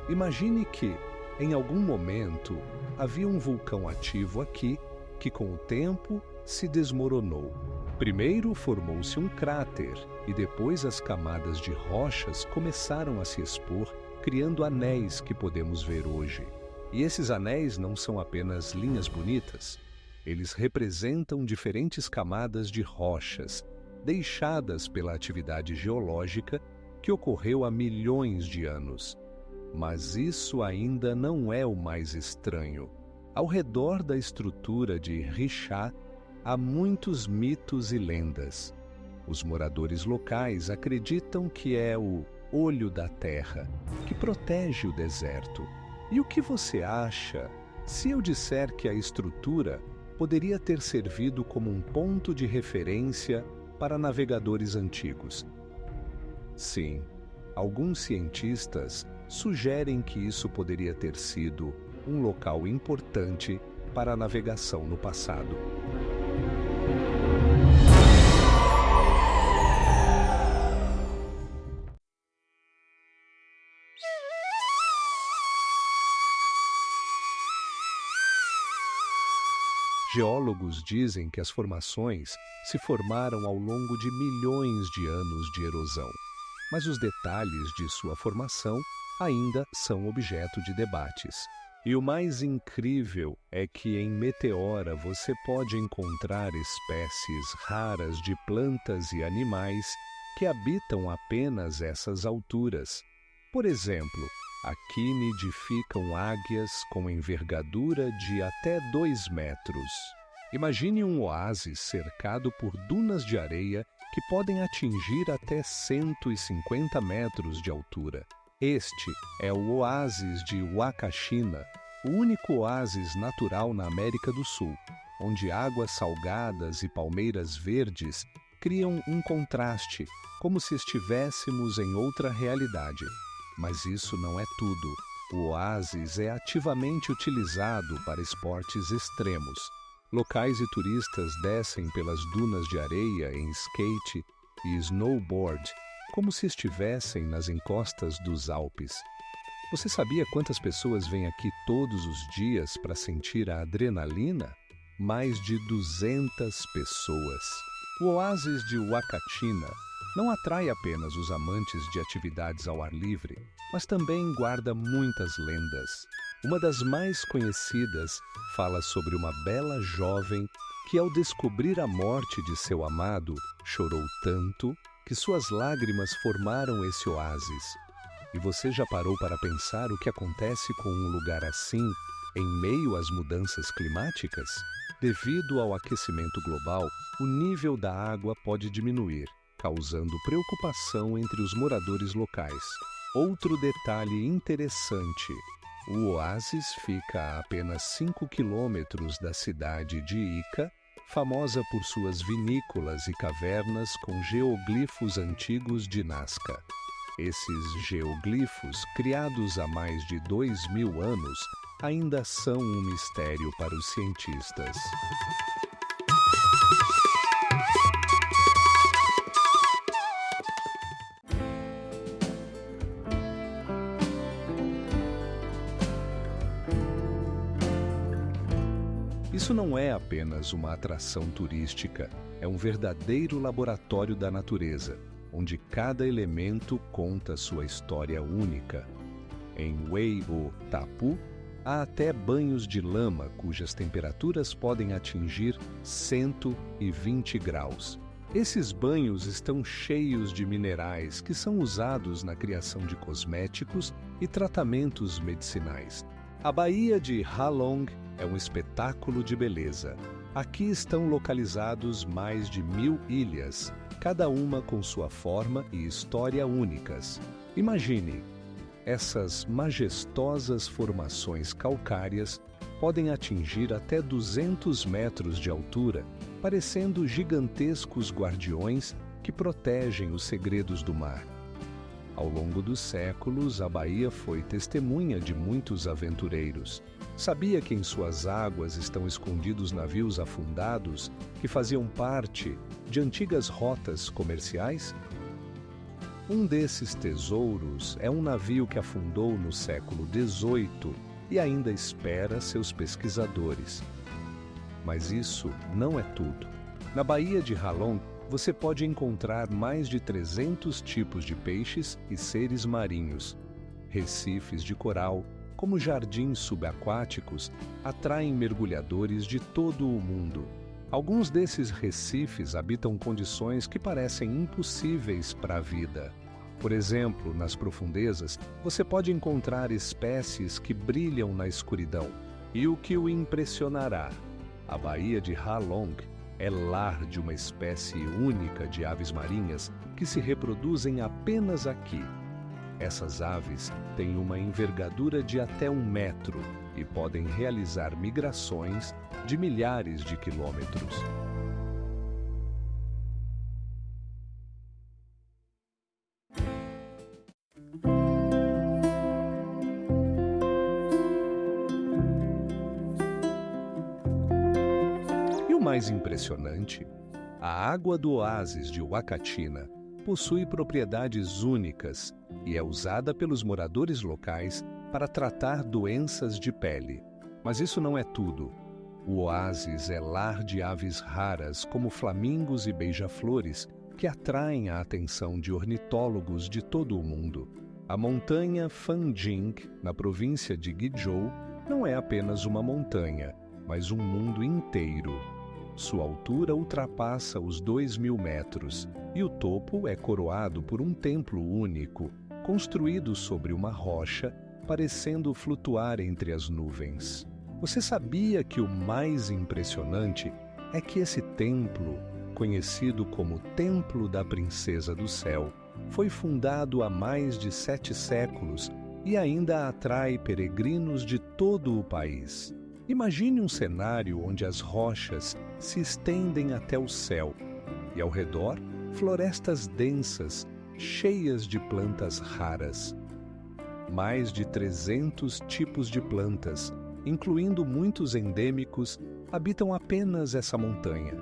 Imagine que, em algum momento, havia um vulcão ativo aqui que, com o tempo, se desmoronou. Primeiro formou-se um cráter e depois as camadas de rochas começaram a se expor, criando anéis que podemos ver hoje. E esses anéis não são apenas linhas bonitas. Eles representam diferentes camadas de rochas, deixadas pela atividade geológica que ocorreu há milhões de anos. Mas isso ainda não é o mais estranho. Ao redor da estrutura de Richat, há muitos mitos e lendas. Os moradores locais acreditam que é o olho da terra, que protege o deserto. E o que você acha se eu disser que a estrutura poderia ter servido como um ponto de referência para navegadores antigos? Sim, alguns cientistas sugerem que isso poderia ter sido um local importante para a navegação no passado. Geólogos dizem que as formações se formaram ao longo de milhões de anos de erosão, mas os detalhes de sua formação ainda são objeto de debates. E o mais incrível é que em Meteora você pode encontrar espécies raras de plantas e animais que habitam apenas essas alturas. Por exemplo, aqui nidificam águias com envergadura de até 2 metros. Imagine um oásis cercado por dunas de areia que podem atingir até 150 metros de altura. Este é o oásis de Wakashina, o único oásis natural na América do Sul, onde águas salgadas e palmeiras verdes criam um contraste, como se estivéssemos em outra realidade. Mas isso não é tudo. O oásis é ativamente utilizado para esportes extremos. Locais e turistas descem pelas dunas de areia em skate e snowboard, como se estivessem nas encostas dos Alpes. Você sabia quantas pessoas vêm aqui todos os dias para sentir a adrenalina? Mais de 200 pessoas. O oásis de Wakachina não atrai apenas os amantes de atividades ao ar livre, mas também guarda muitas lendas. Uma das mais conhecidas fala sobre uma bela jovem que, ao descobrir a morte de seu amado, chorou tanto que suas lágrimas formaram esse oásis. E você já parou para pensar o que acontece com um lugar assim em meio às mudanças climáticas? Devido ao aquecimento global, o nível da água pode diminuir, causando preocupação entre os moradores locais. Outro detalhe interessante: o oásis fica a apenas 5 quilômetros da cidade de Ica, famosa por suas vinícolas e cavernas com geoglifos antigos de Nazca. Esses geoglifos, criados há mais de 2000 anos, ainda são um mistério para os cientistas. Isso não é apenas uma atração turística, é um verdadeiro laboratório da natureza, onde cada elemento conta sua história única. Em Wei-o-Tapu, há até banhos de lama cujas temperaturas podem atingir 120 graus. Esses banhos estão cheios de minerais que são usados na criação de cosméticos e tratamentos medicinais. A Baía de Halong é um espetáculo de beleza. Aqui estão localizados mais de 1000 ilhas, cada uma com sua forma e história únicas. Imagine, essas majestosas formações calcárias podem atingir até 200 metros de altura, parecendo gigantescos guardiões que protegem os segredos do mar. Ao longo dos séculos, a baía foi testemunha de muitos aventureiros. Sabia que em suas águas estão escondidos navios afundados que faziam parte de antigas rotas comerciais? Um desses tesouros é um navio que afundou no século XVIII e ainda espera seus pesquisadores. Mas isso não é tudo. Na Baía de Halong, você pode encontrar mais de 300 tipos de peixes e seres marinhos. Recifes de coral, como jardins subaquáticos, atraem mergulhadores de todo o mundo. Alguns desses recifes habitam condições que parecem impossíveis para a vida. Por exemplo, nas profundezas, você pode encontrar espécies que brilham na escuridão. E o que o impressionará? A Baía de Halong é lar de uma espécie única de aves marinhas que se reproduzem apenas aqui. Essas aves têm uma envergadura de até 1 metro e podem realizar migrações de milhares de quilômetros. E o mais impressionante, a água do oásis de Huacatina possui propriedades únicas e é usada pelos moradores locais para tratar doenças de pele. Mas isso não é tudo. O oásis é lar de aves raras como flamingos e beija-flores que atraem a atenção de ornitólogos de todo o mundo. A montanha Fanjing, na província de Guizhou, não é apenas uma montanha, mas um mundo inteiro. Sua altura ultrapassa os 2.000 metros e o topo é coroado por um templo único, construído sobre uma rocha, parecendo flutuar entre as nuvens. Você sabia que o mais impressionante é que esse templo, conhecido como Templo da Princesa do Céu, foi fundado há mais de 7 séculos e ainda atrai peregrinos de todo o país. Imagine um cenário onde as rochas se estendem até o céu e, ao redor, florestas densas, cheias de plantas raras. Mais de 300 tipos de plantas, incluindo muitos endêmicos, habitam apenas essa montanha.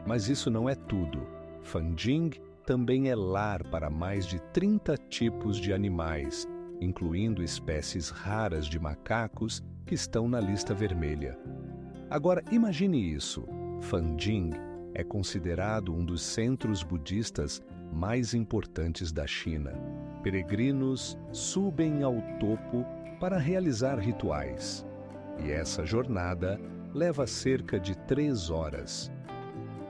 Mas isso não é tudo. Fanjing também é lar para mais de 30 tipos de animais, incluindo espécies raras de macacos que estão na lista vermelha. Agora, imagine isso. Fanjing é considerado um dos centros budistas mais importantes da China. Peregrinos subem ao topo para realizar rituais. E essa jornada leva cerca de 3 horas.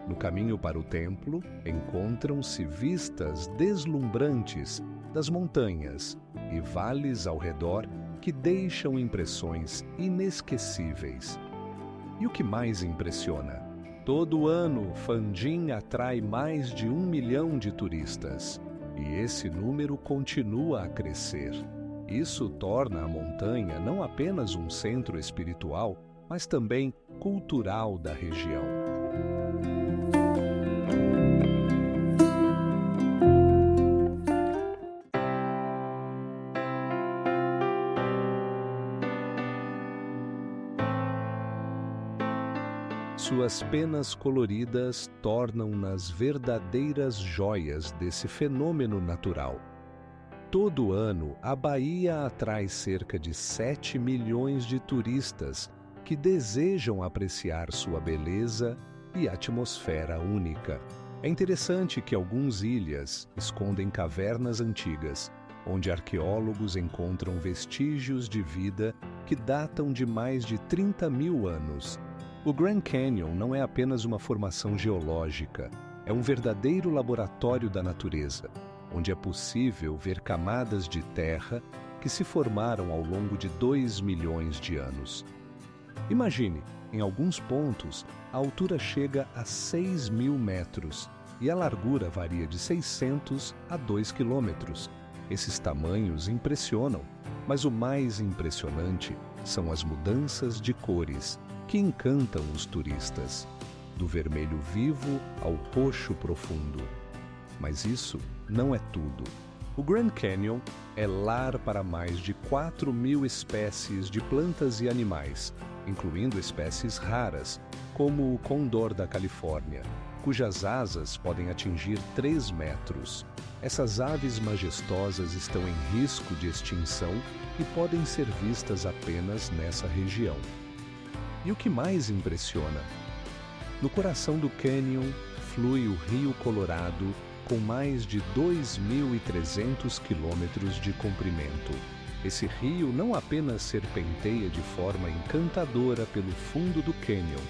No caminho para o templo, encontram-se vistas deslumbrantes das montanhas e vales ao redor que deixam impressões inesquecíveis. E o que mais impressiona? Todo ano, Fanjing atrai mais de 1 milhão de turistas. E esse número continua a crescer. Isso torna a montanha não apenas um centro espiritual, mas também cultural da região. Suas penas coloridas tornam-nas verdadeiras joias desse fenômeno natural. Todo ano, a Bahia atrai cerca de 7 milhões de turistas que desejam apreciar sua beleza e atmosfera única. É interessante que algumas ilhas escondem cavernas antigas, onde arqueólogos encontram vestígios de vida que datam de mais de 30.000 anos. O Grand Canyon não é apenas uma formação geológica, é um verdadeiro laboratório da natureza, onde é possível ver camadas de terra que se formaram ao longo de 2 milhões de anos. Imagine, em alguns pontos, a altura chega a 6.000 metros e a largura varia de 600 a 2 quilômetros. Esses tamanhos impressionam, mas o mais impressionante são as mudanças de cores que encantam os turistas, do vermelho vivo ao roxo profundo. Mas isso não é tudo. O Grand Canyon é lar para mais de 4.000 espécies de plantas e animais, incluindo espécies raras, como o condor da Califórnia, cujas asas podem atingir 3 metros. Essas aves majestosas estão em risco de extinção e podem ser vistas apenas nessa região. E o que mais impressiona? No coração do cânion flui o Rio Colorado, com mais de 2.300 quilômetros de comprimento. Esse rio não apenas serpenteia de forma encantadora pelo fundo do cânion,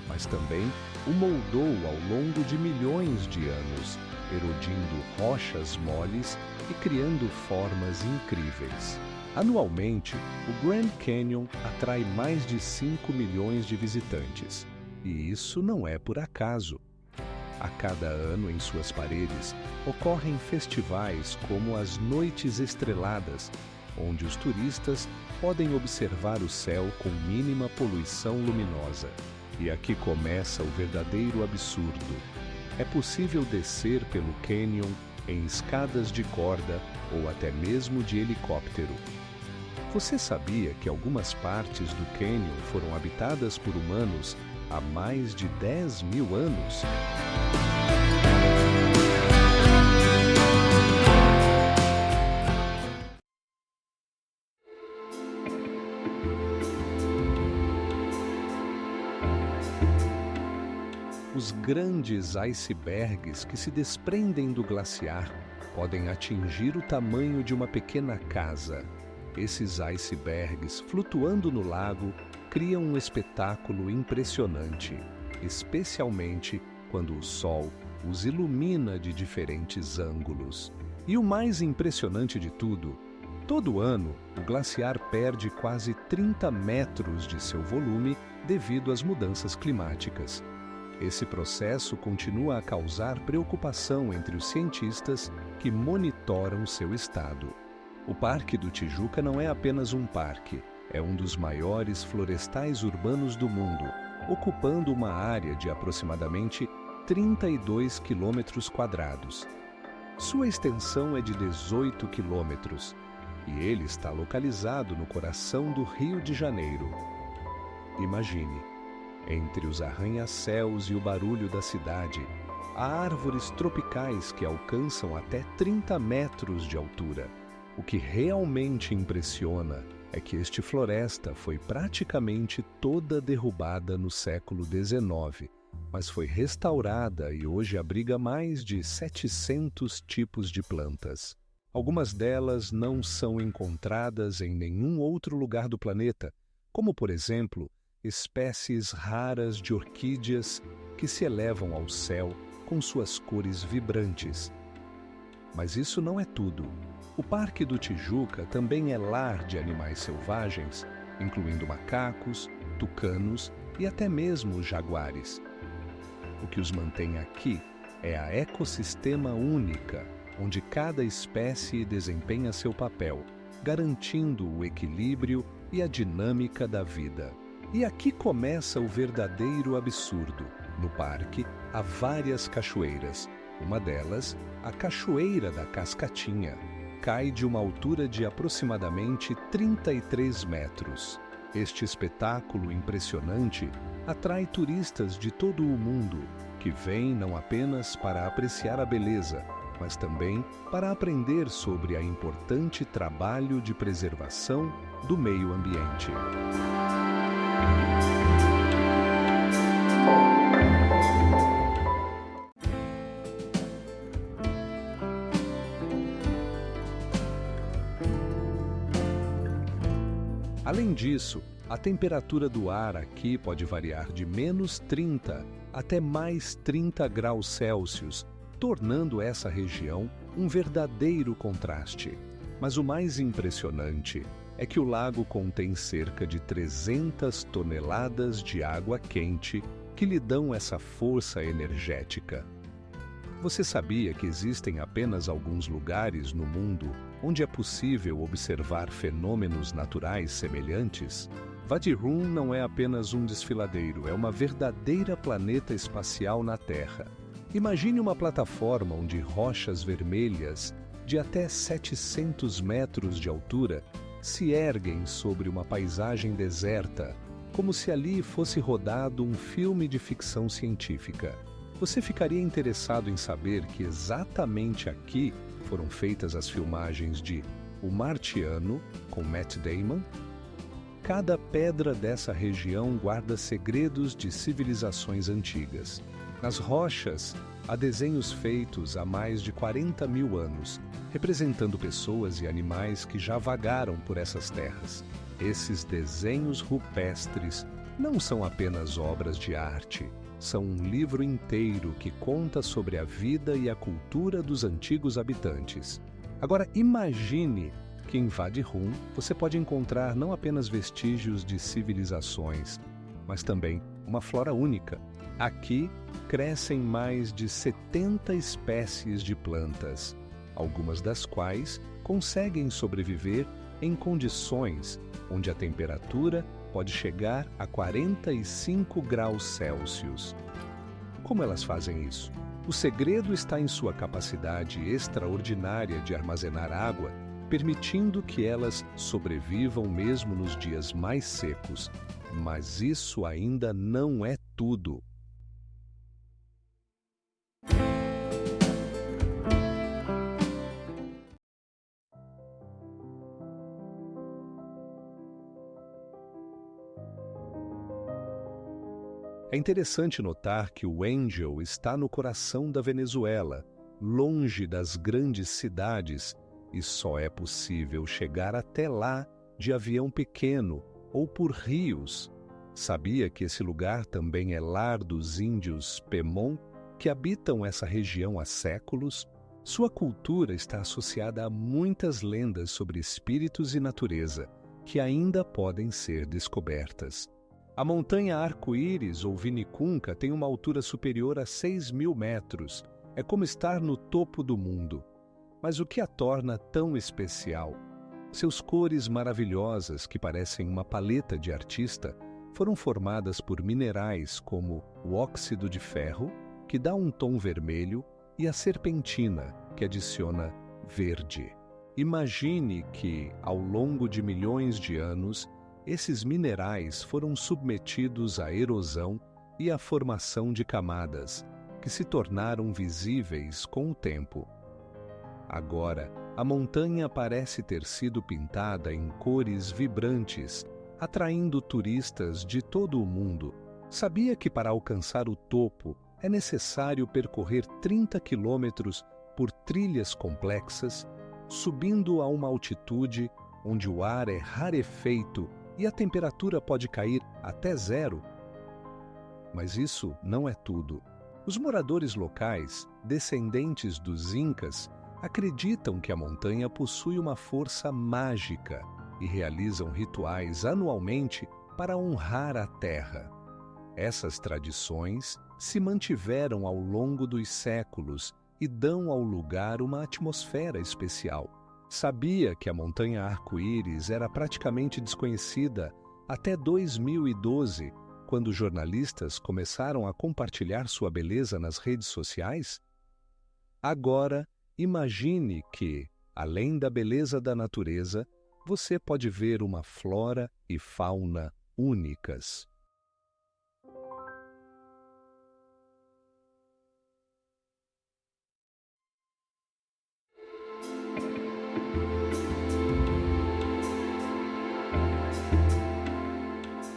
mas também o moldou ao longo de milhões de anos, erodindo rochas moles e criando formas incríveis. Anualmente, o Grand Canyon atrai mais de 5 milhões de visitantes. E isso não é por acaso. A cada ano, em suas paredes, ocorrem festivais como as Noites Estreladas, onde os turistas podem observar o céu com mínima poluição luminosa. E aqui começa o verdadeiro absurdo. É possível descer pelo cânion em escadas de corda ou até mesmo de helicóptero. Você sabia que algumas partes do cânion foram habitadas por humanos há mais de 10.000 anos? Os grandes icebergs que se desprendem do glaciar podem atingir o tamanho de uma pequena casa. Esses icebergs, flutuando no lago, criam um espetáculo impressionante, especialmente quando o sol os ilumina de diferentes ângulos. E o mais impressionante de tudo, todo ano o glaciar perde quase 30 metros de seu volume devido às mudanças climáticas. Esse processo continua a causar preocupação entre os cientistas que monitoram seu estado. O Parque do Tijuca não é apenas um parque, é um dos maiores florestais urbanos do mundo, ocupando uma área de aproximadamente 32 quilômetros quadrados. Sua extensão é de 18 quilômetros e ele está localizado no coração do Rio de Janeiro. Imagine, entre os arranha-céus e o barulho da cidade, há árvores tropicais que alcançam até 30 metros de altura. O que realmente impressiona é que esta floresta foi praticamente toda derrubada no século XIX, mas foi restaurada e hoje abriga mais de 700 tipos de plantas. Algumas delas não são encontradas em nenhum outro lugar do planeta, como, por exemplo, espécies raras de orquídeas que se elevam ao céu com suas cores vibrantes. Mas isso não é tudo. O Parque do Tijuca também é lar de animais selvagens, incluindo macacos, tucanos e até mesmo jaguares. O que os mantém aqui é a ecossistema única, onde cada espécie desempenha seu papel, garantindo o equilíbrio e a dinâmica da vida. E aqui começa o verdadeiro absurdo. No parque há várias cachoeiras. Uma delas, a Cachoeira da Cascatinha, cai de uma altura de aproximadamente 33 metros. Este espetáculo impressionante atrai turistas de todo o mundo, que vêm não apenas para apreciar a beleza, mas também para aprender sobre o importante trabalho de preservação do meio ambiente. Além disso, a temperatura do ar aqui pode variar de menos 30 até mais 30 graus Celsius, tornando essa região um verdadeiro contraste. Mas o mais impressionante é que o lago contém cerca de 300 toneladas de água quente que lhe dão essa força energética. Você sabia que existem apenas alguns lugares no mundo onde é possível observar fenômenos naturais semelhantes? Vadirum não é apenas um desfiladeiro, é uma verdadeira planeta espacial na Terra. Imagine uma plataforma onde rochas vermelhas de até 700 metros de altura, se erguem sobre uma paisagem deserta, como se ali fosse rodado um filme de ficção científica. Você ficaria interessado em saber que exatamente aqui foram feitas as filmagens de O Martiano, com Matt Damon? Cada pedra dessa região guarda segredos de civilizações antigas. Nas rochas, há desenhos feitos há mais de 40 mil anos, representando pessoas e animais que já vagaram por essas terras. Esses desenhos rupestres não são apenas obras de arte, são um livro inteiro que conta sobre a vida e a cultura dos antigos habitantes. Agora imagine que em Wadi Rum você pode encontrar não apenas vestígios de civilizações, mas também uma flora única. Aqui crescem mais de 70 espécies de plantas, algumas das quais conseguem sobreviver em condições onde a temperatura pode chegar a 45 graus Celsius. Como elas fazem isso? O segredo está em sua capacidade extraordinária de armazenar água, permitindo que elas sobrevivam mesmo nos dias mais secos. Mas isso ainda não é tudo. É interessante notar que o Angel está no coração da Venezuela, longe das grandes cidades, e só é possível chegar até lá de avião pequeno ou por rios. Sabia que esse lugar também é lar dos índios Pemon, que habitam essa região há séculos? Sua cultura está associada a muitas lendas sobre espíritos e natureza, que ainda podem ser descobertas. A montanha Arco-Íris ou Vinicunca tem uma altura superior a 6.000 metros. É como estar no topo do mundo. Mas o que a torna tão especial? Seus cores maravilhosas, que parecem uma paleta de artista, foram formadas por minerais como o óxido de ferro, que dá um tom vermelho, e a serpentina, que adiciona verde. Imagine que, ao longo de milhões de anos, esses minerais foram submetidos à erosão e à formação de camadas, que se tornaram visíveis com o tempo. Agora, a montanha parece ter sido pintada em cores vibrantes, atraindo turistas de todo o mundo. Sabia que para alcançar o topo é necessário percorrer 30 quilômetros por trilhas complexas, subindo a uma altitude onde o ar é rarefeito e a temperatura pode cair até zero? Mas isso não é tudo. Os moradores locais, descendentes dos Incas, acreditam que a montanha possui uma força mágica e realizam rituais anualmente para honrar a terra. Essas tradições se mantiveram ao longo dos séculos e dão ao lugar uma atmosfera especial. Sabia que a montanha Arco-Íris era praticamente desconhecida até 2012, quando jornalistas começaram a compartilhar sua beleza nas redes sociais? Agora, imagine que, além da beleza da natureza, você pode ver uma flora e fauna únicas.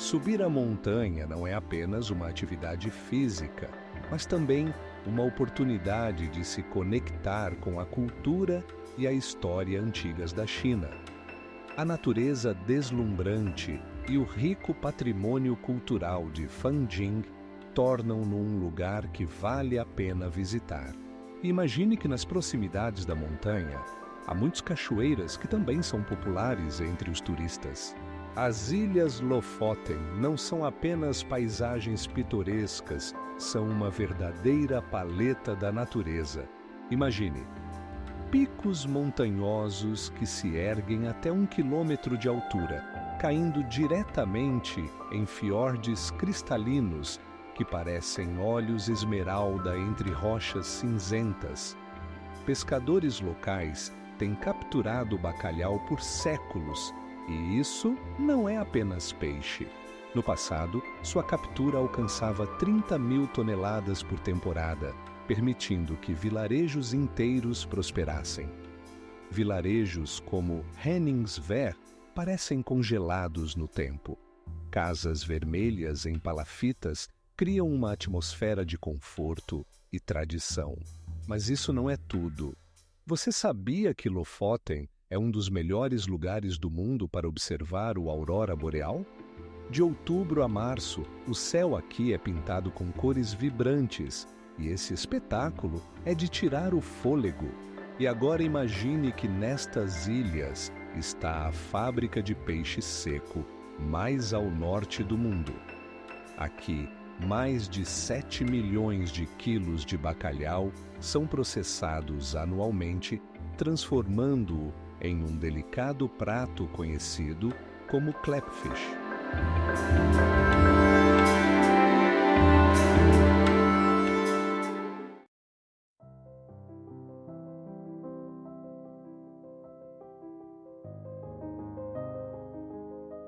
Subir a montanha não é apenas uma atividade física, mas também uma oportunidade de se conectar com a cultura e a história antigas da China. A natureza deslumbrante e o rico patrimônio cultural de Fanjing tornam-no um lugar que vale a pena visitar. E imagine que nas proximidades da montanha há muitas cachoeiras que também são populares entre os turistas. As Ilhas Lofoten não são apenas paisagens pitorescas, são uma verdadeira paleta da natureza. Imagine, picos montanhosos que se erguem até 1 quilômetro de altura, caindo diretamente em fiordes cristalinos que parecem olhos esmeralda entre rochas cinzentas. pescadores locais têm capturado o bacalhau por séculos, e isso não é apenas peixe. No passado, sua captura alcançava 30.000 toneladas por temporada, permitindo que vilarejos inteiros prosperassem. Vilarejos como Henningsvær parecem congelados no tempo. Casas vermelhas em palafitas criam uma atmosfera de conforto e tradição. Mas isso não é tudo. Você sabia que Lofoten é um dos melhores lugares do mundo para observar o aurora boreal? De outubro a março, o céu aqui é pintado com cores vibrantes, e esse espetáculo é de tirar o fôlego. E agora imagine que nestas ilhas está a fábrica de peixe seco mais ao norte do mundo. Aqui, mais de 7 milhões de quilos de bacalhau são processados anualmente, transformando-o em um delicado prato conhecido como Klepfish.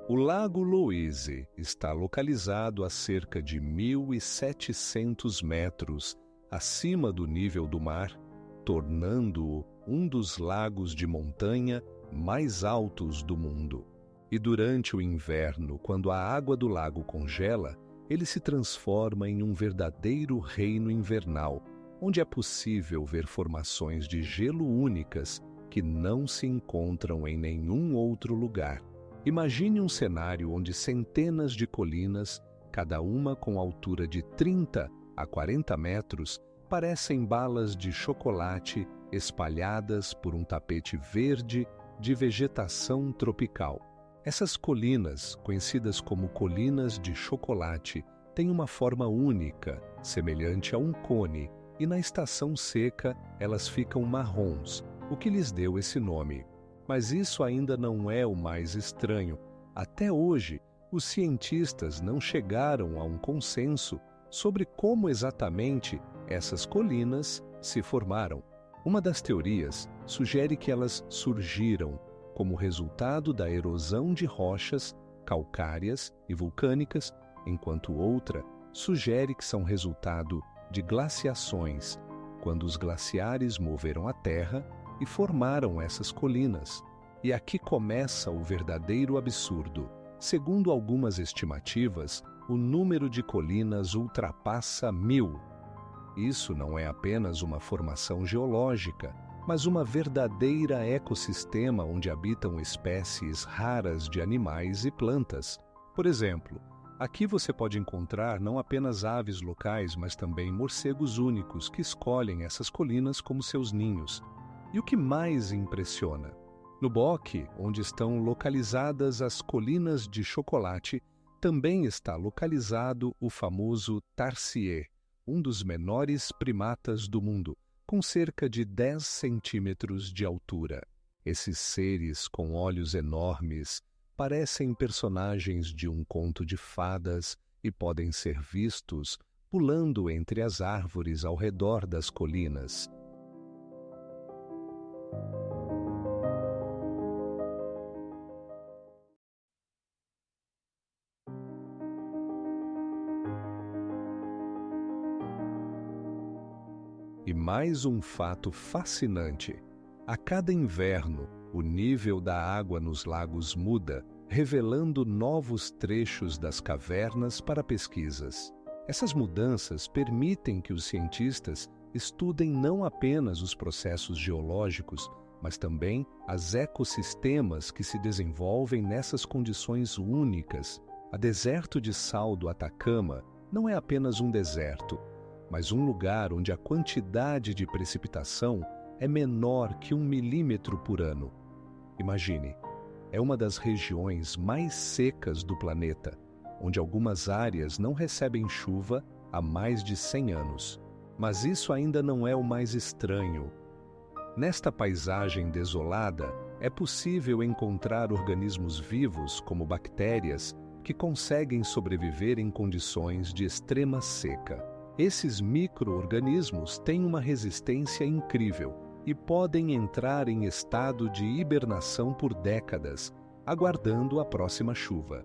O Lago Louise está localizado a cerca de 1.700 metros acima do nível do mar, tornando-o um dos lagos de montanha mais altos do mundo. E durante o inverno, quando a água do lago congela, ele se transforma em um verdadeiro reino invernal, onde é possível ver formações de gelo únicas que não se encontram em nenhum outro lugar. Imagine um cenário onde centenas de colinas, cada uma com altura de 30 a 40 metros, parecem balas de chocolate espalhadas por um tapete verde de vegetação tropical. Essas colinas, conhecidas como colinas de chocolate, têm uma forma única, semelhante a um cone, e na estação seca elas ficam marrons, o que lhes deu esse nome. Mas isso ainda não é o mais estranho. Até hoje, os cientistas não chegaram a um consenso sobre como exatamente essas colinas se formaram. Uma das teorias sugere que elas surgiram como resultado da erosão de rochas calcárias e vulcânicas, enquanto outra sugere que são resultado de glaciações, quando os glaciares moveram a Terra e formaram essas colinas. E aqui começa o verdadeiro absurdo. Segundo algumas estimativas, o número de colinas ultrapassa 1.000. Isso não é apenas uma formação geológica, mas uma verdadeira ecossistema onde habitam espécies raras de animais e plantas. Por exemplo, aqui você pode encontrar não apenas aves locais, mas também morcegos únicos que escolhem essas colinas como seus ninhos. E o que mais impressiona? No Bosque, onde estão localizadas as colinas de chocolate, também está localizado o famoso tarsier, um dos menores primatas do mundo, com cerca de 10 centímetros de altura. Esses seres com olhos enormes parecem personagens de um conto de fadas e podem ser vistos pulando entre as árvores ao redor das colinas. E mais um fato fascinante. A cada inverno, o nível da água nos lagos muda, revelando novos trechos das cavernas para pesquisas. Essas mudanças permitem que os cientistas estudem não apenas os processos geológicos, mas também os ecossistemas que se desenvolvem nessas condições únicas. O deserto de sal do Atacama não é apenas um deserto, mas um lugar onde a quantidade de precipitação é menor que 1 milímetro por ano. Imagine, é uma das regiões mais secas do planeta, onde algumas áreas não recebem chuva há mais de 100 anos. Mas isso ainda não é o mais estranho. Nesta paisagem desolada, é possível encontrar organismos vivos, como bactérias, que conseguem sobreviver em condições de extrema seca. Esses micro-organismos têm uma resistência incrível e podem entrar em estado de hibernação por décadas, aguardando a próxima chuva.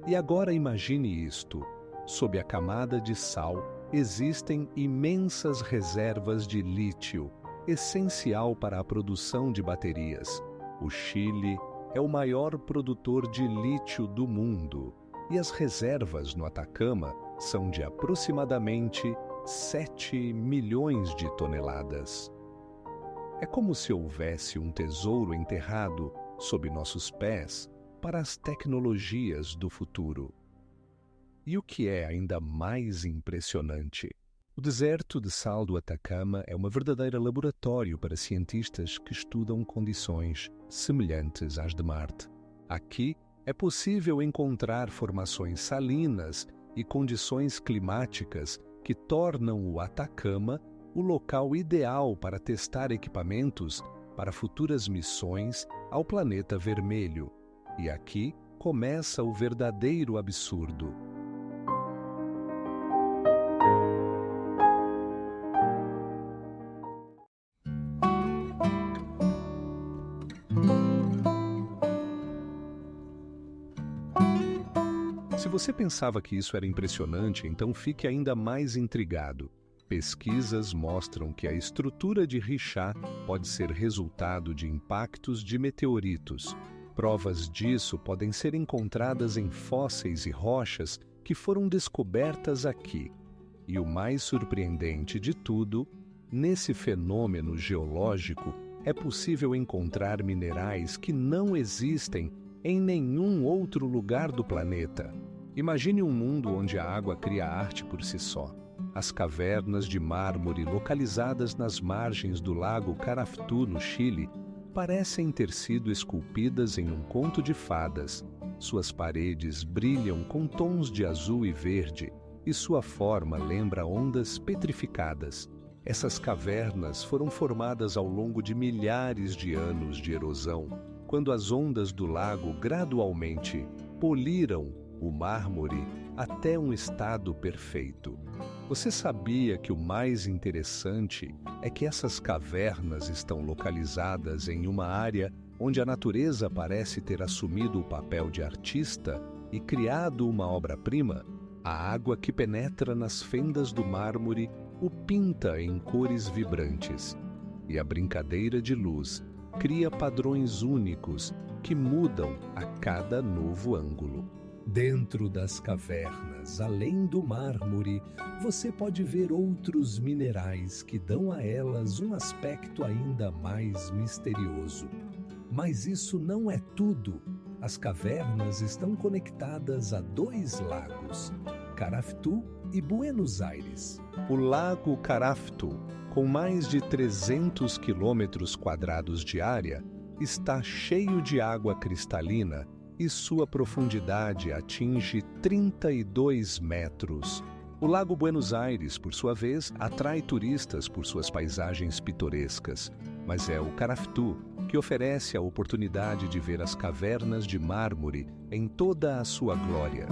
E agora imagine isto: sob a camada de sal existem imensas reservas de lítio, essencial para a produção de baterias. O Chile é o maior produtor de lítio do mundo, e as reservas no Atacama são de aproximadamente 7 milhões de toneladas. É como se houvesse um tesouro enterrado sob nossos pés para as tecnologias do futuro. E o que é ainda mais impressionante? O deserto de sal do Atacama é uma verdadeira laboratório para cientistas que estudam condições semelhantes às de Marte. Aqui é possível encontrar formações salinas e condições climáticas que tornam o Atacama o local ideal para testar equipamentos para futuras missões ao planeta vermelho. E aqui começa o verdadeiro absurdo. Se você pensava que isso era impressionante, então fique ainda mais intrigado. Pesquisas mostram que a estrutura de Richat pode ser resultado de impactos de meteoritos. Provas disso podem ser encontradas em fósseis e rochas que foram descobertas aqui. E o mais surpreendente de tudo, nesse fenômeno geológico é possível encontrar minerais que não existem em nenhum outro lugar do planeta. Imagine um mundo onde a água cria arte por si só. As cavernas de mármore localizadas nas margens do lago Caraftu, no Chile, parecem ter sido esculpidas em um conto de fadas. Suas paredes brilham com tons de azul e verde, e sua forma lembra ondas petrificadas. Essas cavernas foram formadas ao longo de milhares de anos de erosão, quando as ondas do lago gradualmente poliram o mármore até um estado perfeito. Você sabia que o mais interessante é que essas cavernas estão localizadas em uma área onde a natureza parece ter assumido o papel de artista e criado uma obra-prima? A água que penetra nas fendas do mármore o pinta em cores vibrantes, e a brincadeira de luz cria padrões únicos que mudam a cada novo ângulo. Dentro das cavernas, além do mármore, você pode ver outros minerais que dão a elas um aspecto ainda mais misterioso. Mas isso não é tudo. As cavernas estão conectadas a 2 lagos, Caraftu e Buenos Aires. O Lago Caraftu, com mais de 300 quilômetros quadrados de área, está cheio de água cristalina e sua profundidade atinge 32 metros. O Lago Buenos Aires, por sua vez, atrai turistas por suas paisagens pitorescas, mas é o Caraftu que oferece a oportunidade de ver as cavernas de mármore em toda a sua glória.